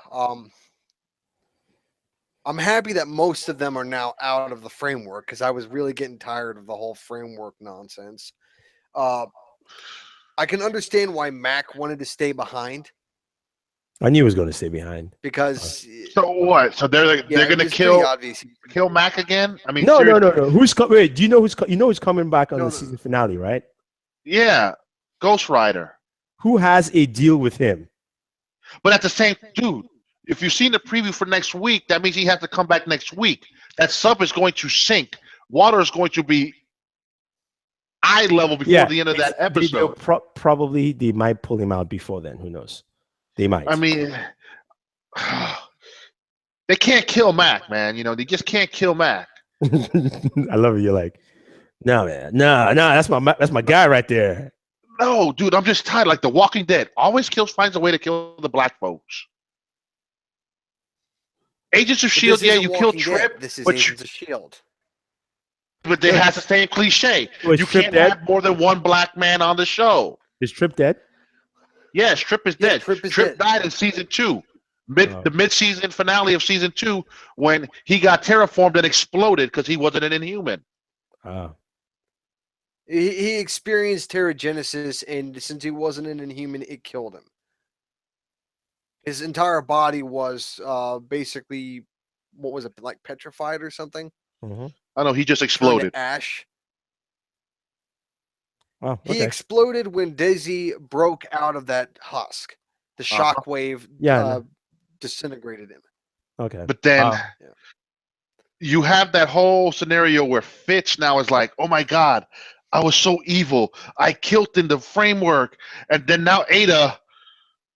[SPEAKER 3] I'm happy that most of them are now out of the framework, because I was really getting tired of the whole framework nonsense. I can understand why Mac wanted to stay behind.
[SPEAKER 1] I knew he was going to stay behind.
[SPEAKER 3] Because
[SPEAKER 2] so what? So they're going to kill Mac again? I mean,
[SPEAKER 1] no. Who's wait? Do you know who's coming back on the season finale, right?
[SPEAKER 2] Yeah, Ghost Rider.
[SPEAKER 1] Who has a deal with him?
[SPEAKER 2] But at the same, dude, if you've seen the preview for next week, that means he has to come back next week. That sub is going to sink. Water is going to be eye level before the end of that episode.
[SPEAKER 1] Probably they might pull him out before then. Who knows? They might.
[SPEAKER 2] I mean, they can't kill Mac, man. They just can't kill Mac.
[SPEAKER 1] I love it. You're like, no, man, no, that's my guy right there.
[SPEAKER 2] No, dude, I'm just tired. Like The Walking Dead always finds a way to kill the black folks. Agents of S.H.I.E.L.D., yeah, you killed Trip.
[SPEAKER 3] This is Agents of S.H.I.E.L.D.
[SPEAKER 2] But it has the same cliche. You can't have more than one black man on the show.
[SPEAKER 1] Is Trip dead?
[SPEAKER 2] Yes, Trip is dead. Trip died in season 2. The mid-season finale of season 2, when he got terraformed and exploded because he wasn't an Inhuman.
[SPEAKER 3] He experienced Terrigenesis, and since he wasn't an Inhuman, it killed him. His entire body was basically, what was it, like petrified or something?
[SPEAKER 1] Mm-hmm.
[SPEAKER 2] I know, he just exploded.
[SPEAKER 3] Ash.
[SPEAKER 1] Oh, okay.
[SPEAKER 3] He exploded when Daisy broke out of that husk. The shockwave disintegrated him.
[SPEAKER 1] Okay.
[SPEAKER 2] But then you have that whole scenario where Fitz now is like, oh my God, I was so evil. I killed in the framework. And then now Ada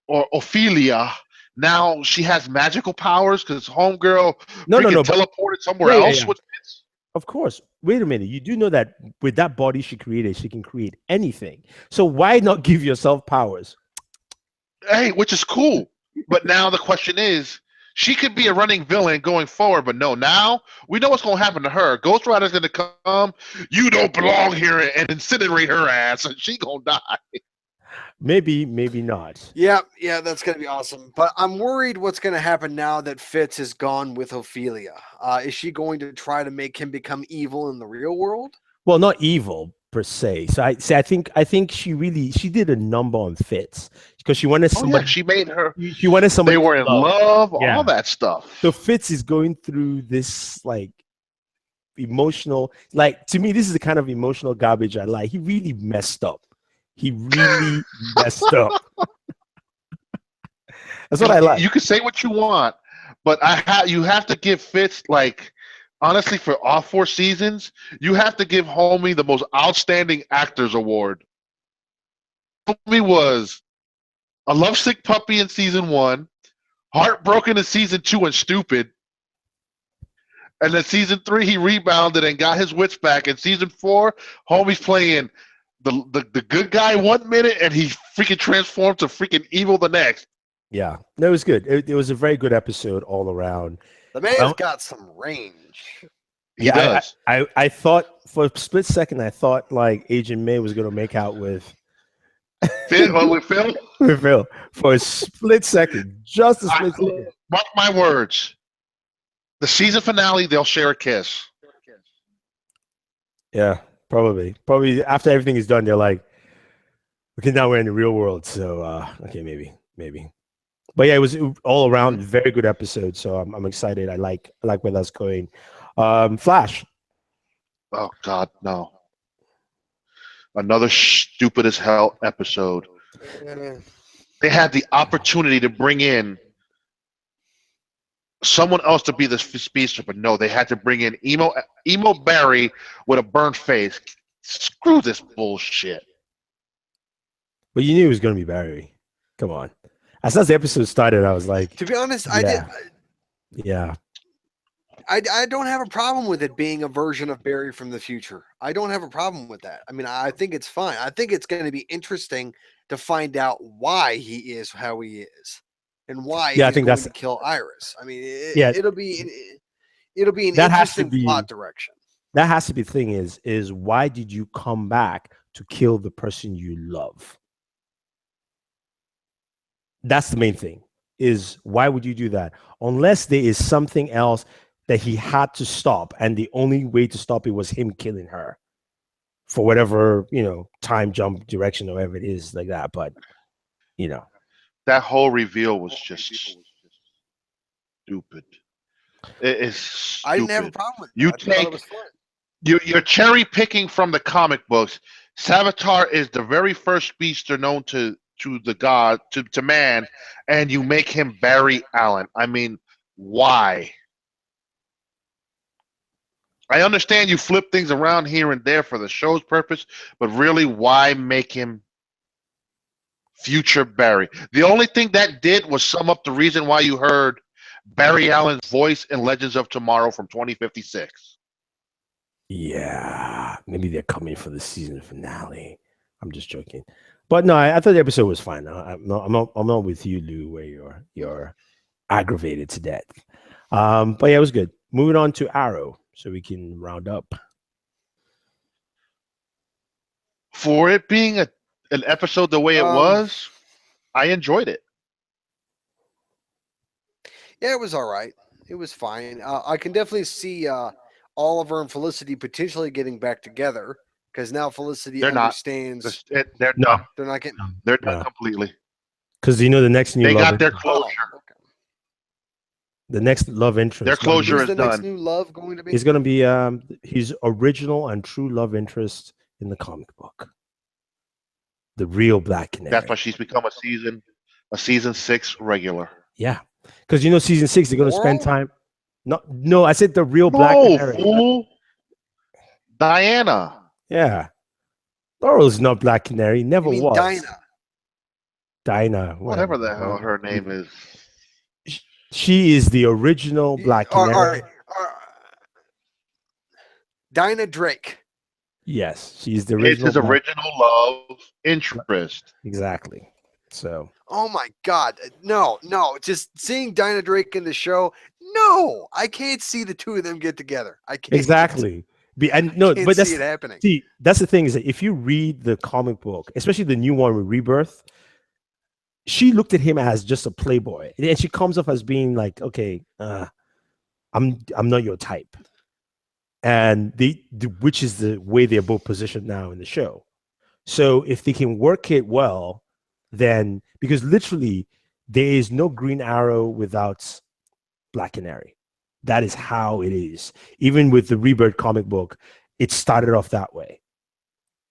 [SPEAKER 2] or Ophelia, now she has magical powers because Homegirl teleported somewhere else.
[SPEAKER 1] Yeah. Of course. Wait a minute. You do know that with that body she created, she can create anything. So why not give yourself powers?
[SPEAKER 2] Hey, which is cool. But now the question is, she could be a running villain going forward, but no, now we know what's going to happen to her. Ghost Rider's going to come, you don't belong here, and incinerate her ass, and she going to die.
[SPEAKER 1] Maybe not.
[SPEAKER 3] Yeah, that's going to be awesome. But I'm worried what's going to happen now that Fitz is gone with Ophelia. Is she going to try to make him become evil in the real world?
[SPEAKER 1] Well, not evil per se. So I think she did a number on Fitz because she wanted somebody.
[SPEAKER 2] Yeah, she made her.
[SPEAKER 1] She wanted somebody.
[SPEAKER 2] They were in love, all that stuff.
[SPEAKER 1] So Fitz is going through this like emotional. Like, to me, this is the kind of emotional garbage I like. He really messed up. He really messed up. That's what I like.
[SPEAKER 2] You can say what you want, but you have to give Fitz, like, honestly, for all 4 seasons, you have to give Homie the most outstanding actors award. Homie was a lovesick puppy in season 1, heartbroken in season 2 and stupid. And then season 3, he rebounded and got his wits back. In season 4, Homie's playing the good guy 1 minute, and he freaking transformed to freaking evil the next.
[SPEAKER 1] Yeah, that was good. It was a very good episode all around.
[SPEAKER 3] The man's got some range.
[SPEAKER 2] He does.
[SPEAKER 1] I thought for a split second, I thought like Agent May was going to make out with
[SPEAKER 2] Phil. With
[SPEAKER 1] Phil for a split second, just a split second.
[SPEAKER 2] Mark my words. The season finale, they'll share a kiss.
[SPEAKER 1] Yeah, probably after everything is done, they're like, okay, now we're in the real world, so okay, maybe. But yeah, it was all around very good episode. So I'm excited. I like where that's going. Flash.
[SPEAKER 2] Oh God, no. Another stupid as hell episode. They had the opportunity to bring in someone else to be the speedster, but no, they had to bring in emo Barry with a burnt face. Screw this bullshit.
[SPEAKER 1] But you knew it was going to be Barry. Come on. As soon as the episode started, I was like,
[SPEAKER 3] to be honest,
[SPEAKER 1] yeah.
[SPEAKER 3] I don't have a problem with it being a version of Barry from the future. I don't have a problem with that. I mean, I think it's fine. I think it's going to be interesting to find out why he is how he is. And why he's going to kill Iris. I mean, it'll be an interesting plot direction.
[SPEAKER 1] That has to be the thing is why did you come back to kill the person you love? That's the main thing, is why would you do that? Unless there is something else that he had to stop, and the only way to stop it was him killing her for whatever, time jump direction or whatever it is like that. But,
[SPEAKER 2] that whole reveal was just stupid. It is stupid.
[SPEAKER 3] I didn't have a problem with that.
[SPEAKER 2] You're cherry picking from the comic books. Savitar is the very first speedster known to the god, to man, and you make him Barry Allen. I mean, why? I understand you flip things around here and there for the show's purpose, but really, why make him future Barry? The only thing that did was sum up the reason why you heard Barry Allen's voice in Legends of Tomorrow from 2056.
[SPEAKER 1] Yeah, maybe they're coming for the season finale. I'm just joking, but no, I thought the episode was fine. I'm not with you, Lou, where you're aggravated to death. But yeah, it was good. Moving on to Arrow, so we can round up.
[SPEAKER 2] For it being an episode the way it was, I enjoyed it.
[SPEAKER 3] Yeah, it was all right. It was fine. I can definitely see Oliver and Felicity potentially getting back together, because now Felicity understands.
[SPEAKER 2] They're not
[SPEAKER 3] getting.
[SPEAKER 2] They're done completely.
[SPEAKER 1] Because the next new.
[SPEAKER 2] They got their closure.
[SPEAKER 3] Oh, okay.
[SPEAKER 1] The next love interest.
[SPEAKER 2] Their closure is
[SPEAKER 3] the
[SPEAKER 2] done.
[SPEAKER 3] Next new love going to be?
[SPEAKER 1] He's going to be his original and true love interest in the comic book. The real Black Canary.
[SPEAKER 2] That's why she's become a season 6 regular.
[SPEAKER 1] Yeah, because season 6 they're going to spend time. No, I said the real Black Canary.
[SPEAKER 2] Fool. Diana.
[SPEAKER 1] Yeah, Laurel's not Black Canary. Never was. Dinah.
[SPEAKER 2] Whatever the hell her name is.
[SPEAKER 1] She is the original Black Canary.
[SPEAKER 3] Dinah Drake.
[SPEAKER 1] Yes, she's the original.
[SPEAKER 2] It's his original love interest.
[SPEAKER 1] Exactly. So.
[SPEAKER 3] Oh my God! No! Just seeing Dinah Drake in the show. No, I can't see the two of them get together. I can't.
[SPEAKER 1] Exactly.
[SPEAKER 3] But that's see it happening.
[SPEAKER 1] See, that's the thing, is that if you read the comic book, especially the new one with Rebirth, she looked at him as just a playboy, and she comes off as being like, okay, I'm not your type, and which is the way they're both positioned now in the show. So if they can work it well, then, because literally there is no Green Arrow without Black Canary. That is how it is. Even with the Rebirth comic book, it started off that way,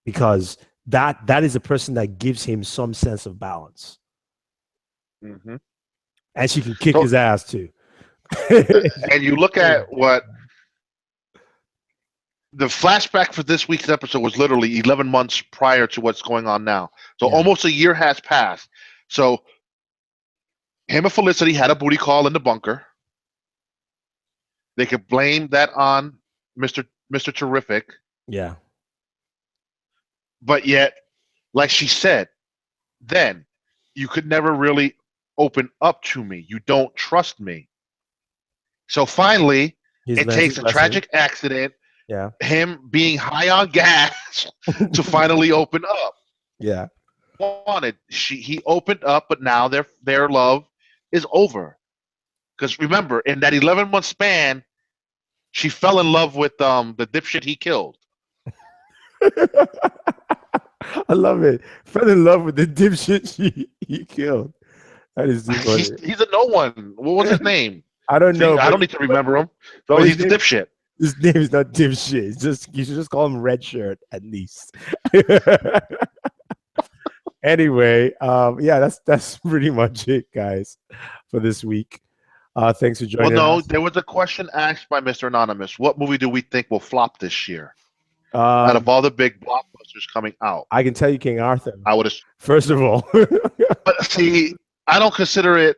[SPEAKER 1] because that is a person that gives him some sense of balance.
[SPEAKER 2] Mm-hmm.
[SPEAKER 1] And she can kick his ass too.
[SPEAKER 2] And you look at what the flashback for this week's episode was, literally 11 months prior to what's going on now. So almost a year has passed. So him and Felicity had a booty call in the bunker. They could blame that on Mr. Terrific.
[SPEAKER 1] Yeah.
[SPEAKER 2] But yet, like she said, then you could never really open up to me. You don't trust me. So finally, it takes a tragic accident, him being high on gas, to finally open up.
[SPEAKER 1] Yeah.
[SPEAKER 2] He opened up, but now their love is over. Because remember, in that 11-month span, she fell in love with the dipshit he killed.
[SPEAKER 1] I love it. Fell in love with the dipshit he killed. That is
[SPEAKER 2] he's a no one. What was his name?
[SPEAKER 1] I don't know.
[SPEAKER 2] I don't need to remember him. So he's the dipshit.
[SPEAKER 1] His name is not dipshit. It's just you should just call him red shirt at least. Anyway, yeah, that's pretty much it, guys, for this week. Thanks for
[SPEAKER 2] Well,
[SPEAKER 1] joining
[SPEAKER 2] no,
[SPEAKER 1] us.
[SPEAKER 2] there was a question asked by Mr. Anonymous. What movie do we think will flop this year out of all the big blockbusters coming out?
[SPEAKER 1] I can tell you King Arthur.
[SPEAKER 2] I would have.
[SPEAKER 1] First of all.
[SPEAKER 2] But see, I don't consider it.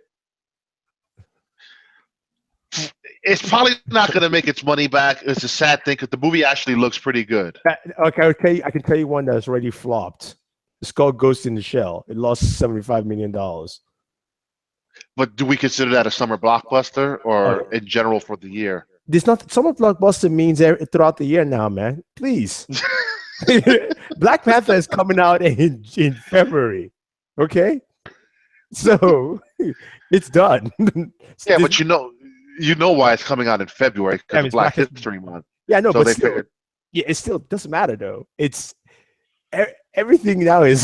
[SPEAKER 2] It's probably not going to make its money back. It's a sad thing because the movie actually looks pretty good.
[SPEAKER 1] Okay, I can tell you one that's already flopped. It's called Ghost in the Shell. It lost $75 million.
[SPEAKER 2] But do we consider that a summer blockbuster or in general for the year?
[SPEAKER 1] There's not summer blockbuster means throughout the year now, man. Please. Black Panther is coming out in February. Okay? So it's done.
[SPEAKER 2] Yeah, but you know why it's coming out in February because of Black History Month.
[SPEAKER 1] Yeah, no,
[SPEAKER 2] so
[SPEAKER 1] but still, it still doesn't matter though. It's everything now is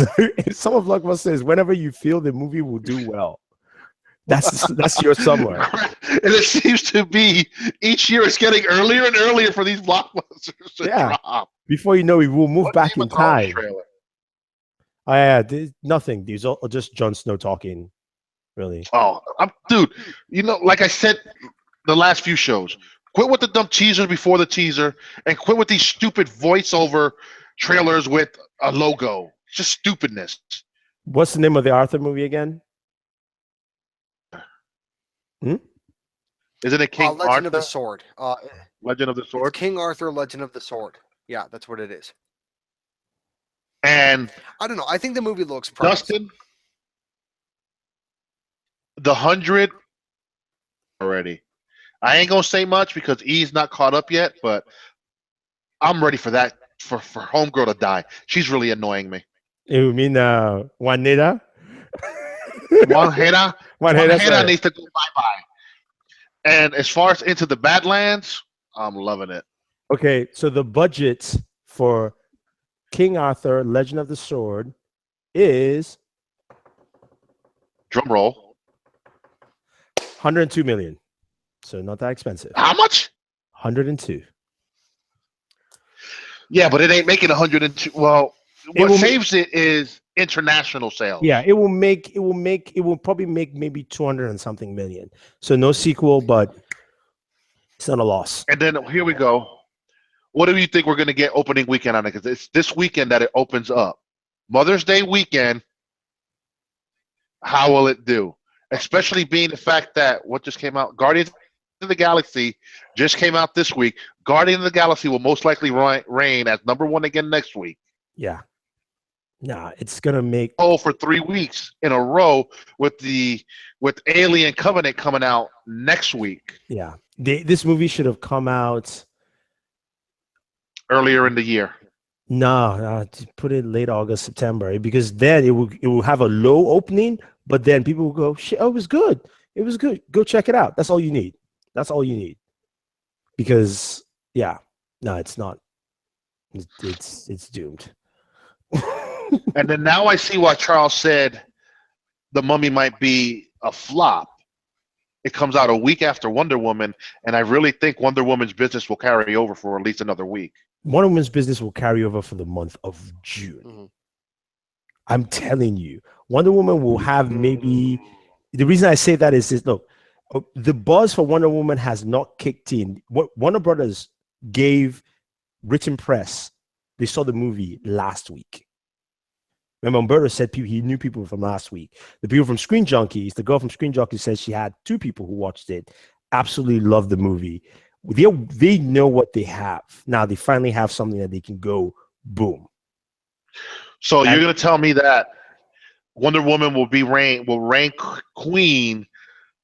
[SPEAKER 1] summer blockbuster is whenever you feel the movie will do well. That's your summer.
[SPEAKER 2] And it seems to be each year it's getting earlier and earlier for these blockbusters to drop.
[SPEAKER 1] Before you know it, we'll move back in time.
[SPEAKER 2] Trailer?
[SPEAKER 1] Yeah, nothing. These are just Jon Snow talking, really.
[SPEAKER 2] Oh, dude, like I said the last few shows, quit with the dumb teaser before the teaser and quit with these stupid voiceover trailers with a logo. It's just stupidness.
[SPEAKER 1] What's the name of the Arthur movie again?
[SPEAKER 2] Isn't it King
[SPEAKER 3] Legend
[SPEAKER 2] Arthur?
[SPEAKER 3] of the Sword.
[SPEAKER 2] Legend of the Sword?
[SPEAKER 3] King Arthur, Legend of the Sword. Yeah, that's what it is.
[SPEAKER 2] And
[SPEAKER 3] I don't know. I think the movie looks promising.
[SPEAKER 2] Dustin, the 100 already. I ain't gonna say much because E's not caught up yet, but I'm ready for that for Homegirl to die. She's really annoying me.
[SPEAKER 1] You mean Juanita?
[SPEAKER 2] Juanita needs to go bye-bye. And as far as Into the Badlands, I'm loving it.
[SPEAKER 1] Okay, so the budget for King Arthur, Legend of the Sword is
[SPEAKER 2] drum roll
[SPEAKER 1] 102 million. So not that expensive.
[SPEAKER 2] How much?
[SPEAKER 1] 102.
[SPEAKER 2] Yeah, but it ain't making 102. Well, what saves it is international sales.
[SPEAKER 1] Yeah, it will probably make maybe 200 and something million. So no sequel, but it's not a loss.
[SPEAKER 2] And then here we go. What do you think we're going to get opening weekend on it? Because it's this weekend that it opens up. Mother's Day weekend. How will it do? Especially being the fact that what just came out, Guardians of the Galaxy just came out this week. Guardians of the Galaxy will most likely reign as #1 again next week.
[SPEAKER 1] Yeah. Nah, it's gonna make
[SPEAKER 2] for 3 weeks in a row with Alien Covenant coming out next week.
[SPEAKER 1] Yeah, this movie should have come out
[SPEAKER 2] earlier in the year.
[SPEAKER 1] No, put it late August, September, because then it will have a low opening, but then people will go, "Shit, oh, it was good. It was good. Go check it out." That's all you need. That's all you need. Because no, it's not. It's doomed.
[SPEAKER 2] And then now I see why Charles said The Mummy might be a flop. It comes out a week after Wonder Woman, and I really think Wonder Woman's business will carry over for at least another week.
[SPEAKER 1] Wonder Woman's business will carry over for the month of June. Mm-hmm. I'm telling you, Wonder Woman will have maybe. The reason I say that is this: look, the buzz for Wonder Woman has not kicked in. What Warner Brothers gave written press, they saw the movie last week. Remember, Umberto said he knew people from last week. The people from Screen Junkies, the girl from Screen Junkies said she had 2 people who watched it, absolutely loved the movie. They know what they have. Now they finally have something that they can go, boom.
[SPEAKER 2] So you're going to tell me that Wonder Woman will reign queen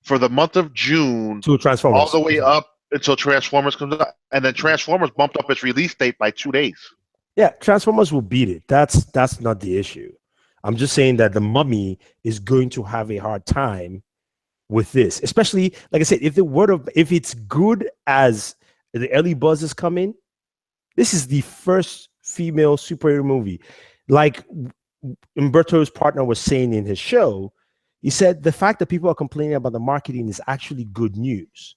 [SPEAKER 2] for the month of June
[SPEAKER 1] to Transformers,
[SPEAKER 2] all the way up until Transformers comes out, and then Transformers bumped up its release date by 2 days. Yeah,
[SPEAKER 1] Transformers will beat it. That's not the issue. I'm just saying that the Mummy is going to have a hard time with this, especially like I said, if it's good as the early buzz is coming, this is the first female superhero movie. Like Umberto's partner was saying in his show, he said the fact that people are complaining about the marketing is actually good news.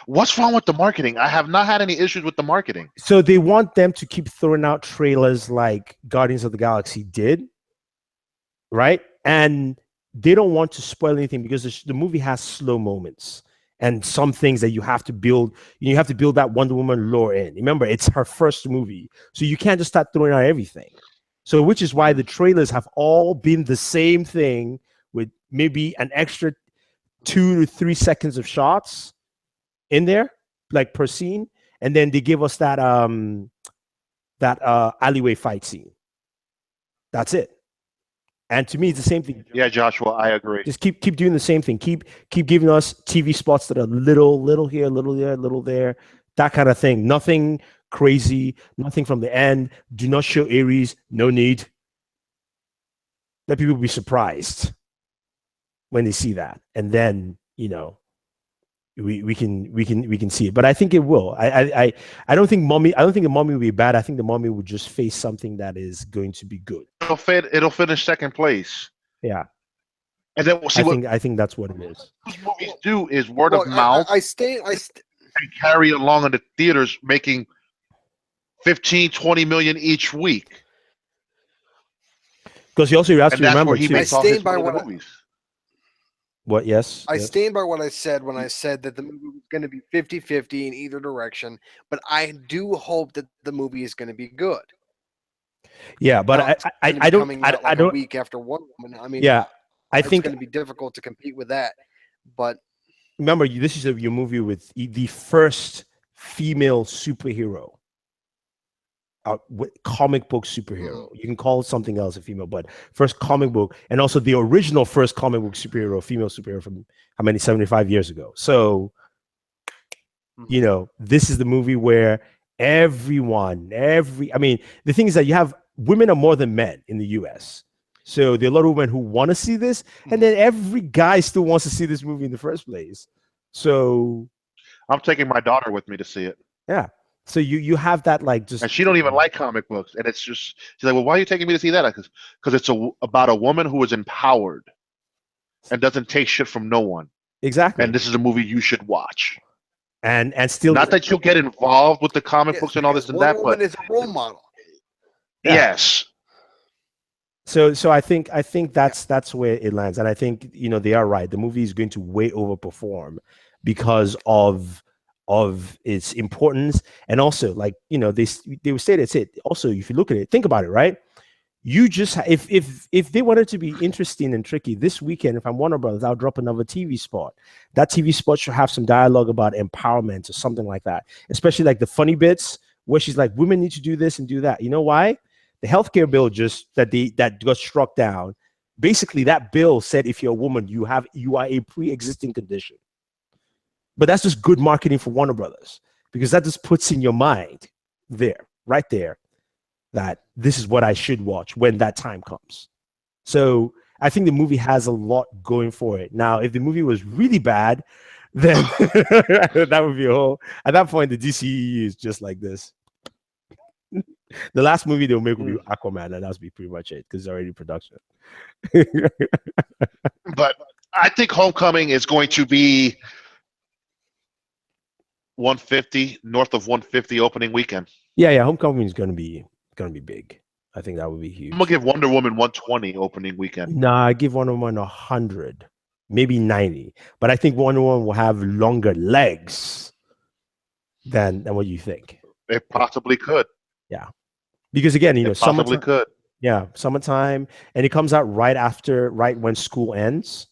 [SPEAKER 2] What's wrong with the marketing? I have not had any issues with the marketing.
[SPEAKER 1] So they want them to keep throwing out trailers like Guardians of the Galaxy did, right? And they don't want to spoil anything because the movie has slow moments and some things that you have to build. You have to build that Wonder Woman lore in. Remember, it's her first movie, so you can't just start throwing out everything. So, which is why the trailers have all been the same thing with maybe an extra 2 to 3 seconds of shots in there, like per scene, and then they give us that alleyway fight scene. That's it. And to me, it's the same thing.
[SPEAKER 2] Yeah, Joshua, I agree.
[SPEAKER 1] Just keep doing the same thing. Keep giving us TV spots that are little here, little there, little there, that kind of thing. Nothing crazy, nothing from the end. Do not show Ares. No need. Let people be surprised when they see that, and then we can see it. But I think it will. I don't think the Mummy will be bad. I think the Mummy will just face something that is going to be good.
[SPEAKER 2] It'll finish second place.
[SPEAKER 1] Yeah.
[SPEAKER 2] And then we'll see
[SPEAKER 1] I think that's what it is.
[SPEAKER 2] What movies do is word of mouth. And carry along in the theaters, making 15, 20 million each week.
[SPEAKER 1] Because you also have to remember
[SPEAKER 2] where he makes all his movies.
[SPEAKER 1] What? Yes.
[SPEAKER 3] I stand by what I said when I said that the movie was going to be 50-50 in either direction, but I do hope that the movie is going to be good.
[SPEAKER 1] Yeah, but I don't. I don't.
[SPEAKER 3] A week after Wonder Woman. I mean,
[SPEAKER 1] yeah, I think
[SPEAKER 3] it's going to be difficult to compete with that. But
[SPEAKER 1] remember, this is your movie with the first female superhero. Comic book superhero. You can call it something else a female, but first comic book, and also the original first comic book superhero, female superhero from how many 75 years ago. So, this is the movie where I mean, the thing is that you have women are more than men in the US. So there are a lot of women who want to see this, and then every guy still wants to see this movie in the first place. So
[SPEAKER 2] I'm taking my daughter with me to see it.
[SPEAKER 1] Yeah. So you have that
[SPEAKER 2] and she don't even like comic books, and it's just she's like, well, why are you taking me to see that? Because it's about a woman who is empowered and doesn't take shit from no one.
[SPEAKER 1] Exactly.
[SPEAKER 2] And this is a movie you should watch.
[SPEAKER 1] And still
[SPEAKER 2] not that you'll get involved with the comic books and all this and that, but
[SPEAKER 3] it's a role model.
[SPEAKER 1] Yeah.
[SPEAKER 2] Yes.
[SPEAKER 1] So I think that's where it lands, and I think they are right. The movie is going to way overperform because of its importance, and also they would say that's it. Also, if you look at it, think about it, right? You just if they wanted to be interesting and tricky this weekend, if I'm Warner Brothers, I'll drop another TV spot. That TV spot should have some dialogue about empowerment or something like that, especially like the funny bits where she's like, women need to do this and do that. You know why? The healthcare bill that got struck down. Basically, that bill said if you're a woman, you are a pre-existing condition. But that's just good marketing for Warner Brothers, because that just puts in your mind right there, that this is what I should watch when that time comes. So I think the movie has a lot going for it. Now, if the movie was really bad, then that would be a whole. At that point, the DCEU is just like this. The last movie they'll make will be Aquaman, and that'll be pretty much it because it's already in production.
[SPEAKER 2] But I think Homecoming is going to be 150, north of 150 opening weekend.
[SPEAKER 1] Yeah, Homecoming is gonna be big. I think that would be huge.
[SPEAKER 2] I'm gonna give Wonder Woman 120 opening weekend.
[SPEAKER 1] Nah, I give Wonder Woman 100, maybe 90. But I think Wonder Woman will have longer legs than what you think.
[SPEAKER 2] It possibly could.
[SPEAKER 1] Yeah, because again,
[SPEAKER 2] possibly could.
[SPEAKER 1] Yeah, summertime, and it comes out right when school ends.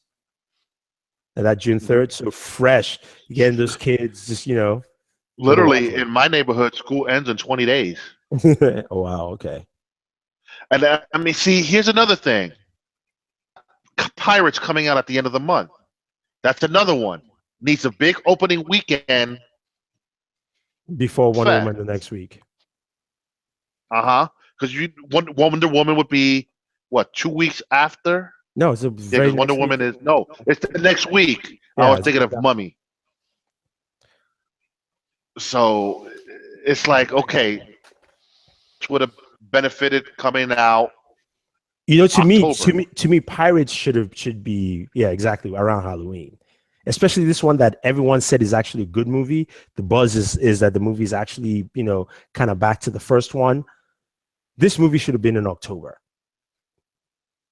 [SPEAKER 1] And that June 3rd, so fresh. You getting those kids just,
[SPEAKER 2] Literally, in my neighborhood, school ends in 20 days.
[SPEAKER 1] Oh, wow, okay.
[SPEAKER 2] And I mean, see, here's another thing. Pirates coming out at the end of the month. That's another one. Needs a big opening weekend.
[SPEAKER 1] Before Wonder Woman the next week.
[SPEAKER 2] Because Wonder Woman would be, what, 2 weeks after?
[SPEAKER 1] No, it's
[SPEAKER 2] because Wonder Woman is it's the next week.
[SPEAKER 1] Yeah,
[SPEAKER 2] I was thinking of Mummy. So it's like, okay, which would have benefited coming out.
[SPEAKER 1] To me, Pirates should be exactly around Halloween, especially this one that everyone said is actually a good movie. The buzz is that the movie is actually, you know, kind of back to the first one. This movie should have been in October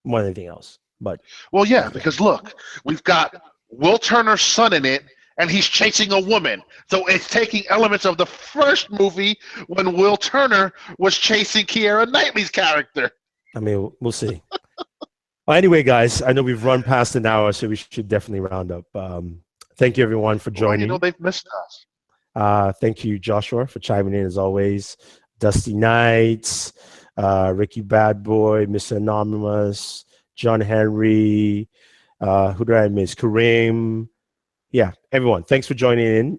[SPEAKER 1] more than anything else. But
[SPEAKER 2] well, yeah, because look, we've got Will Turner's son in it, and he's chasing a woman. So it's taking elements of the first movie when Will Turner was chasing Keira Knightley's character.
[SPEAKER 1] I mean, we'll see. Well, anyway, guys, I know we've run past an hour, so we should definitely round up. Thank you, everyone, for joining.
[SPEAKER 2] Well, you know, they've missed us.
[SPEAKER 1] Thank you, Joshua, for chiming in as always. Dusty Knights, Ricky Bad Boy, Mr. Anonymous, John Henry, who did I miss? Kareem. Yeah, everyone, thanks for joining in.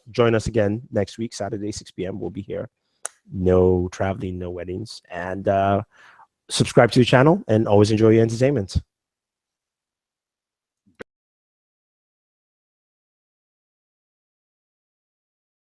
[SPEAKER 1] Join us again next week, Saturday, 6 p.m. We'll be here. No traveling, no weddings. And subscribe to the channel and always enjoy your entertainment.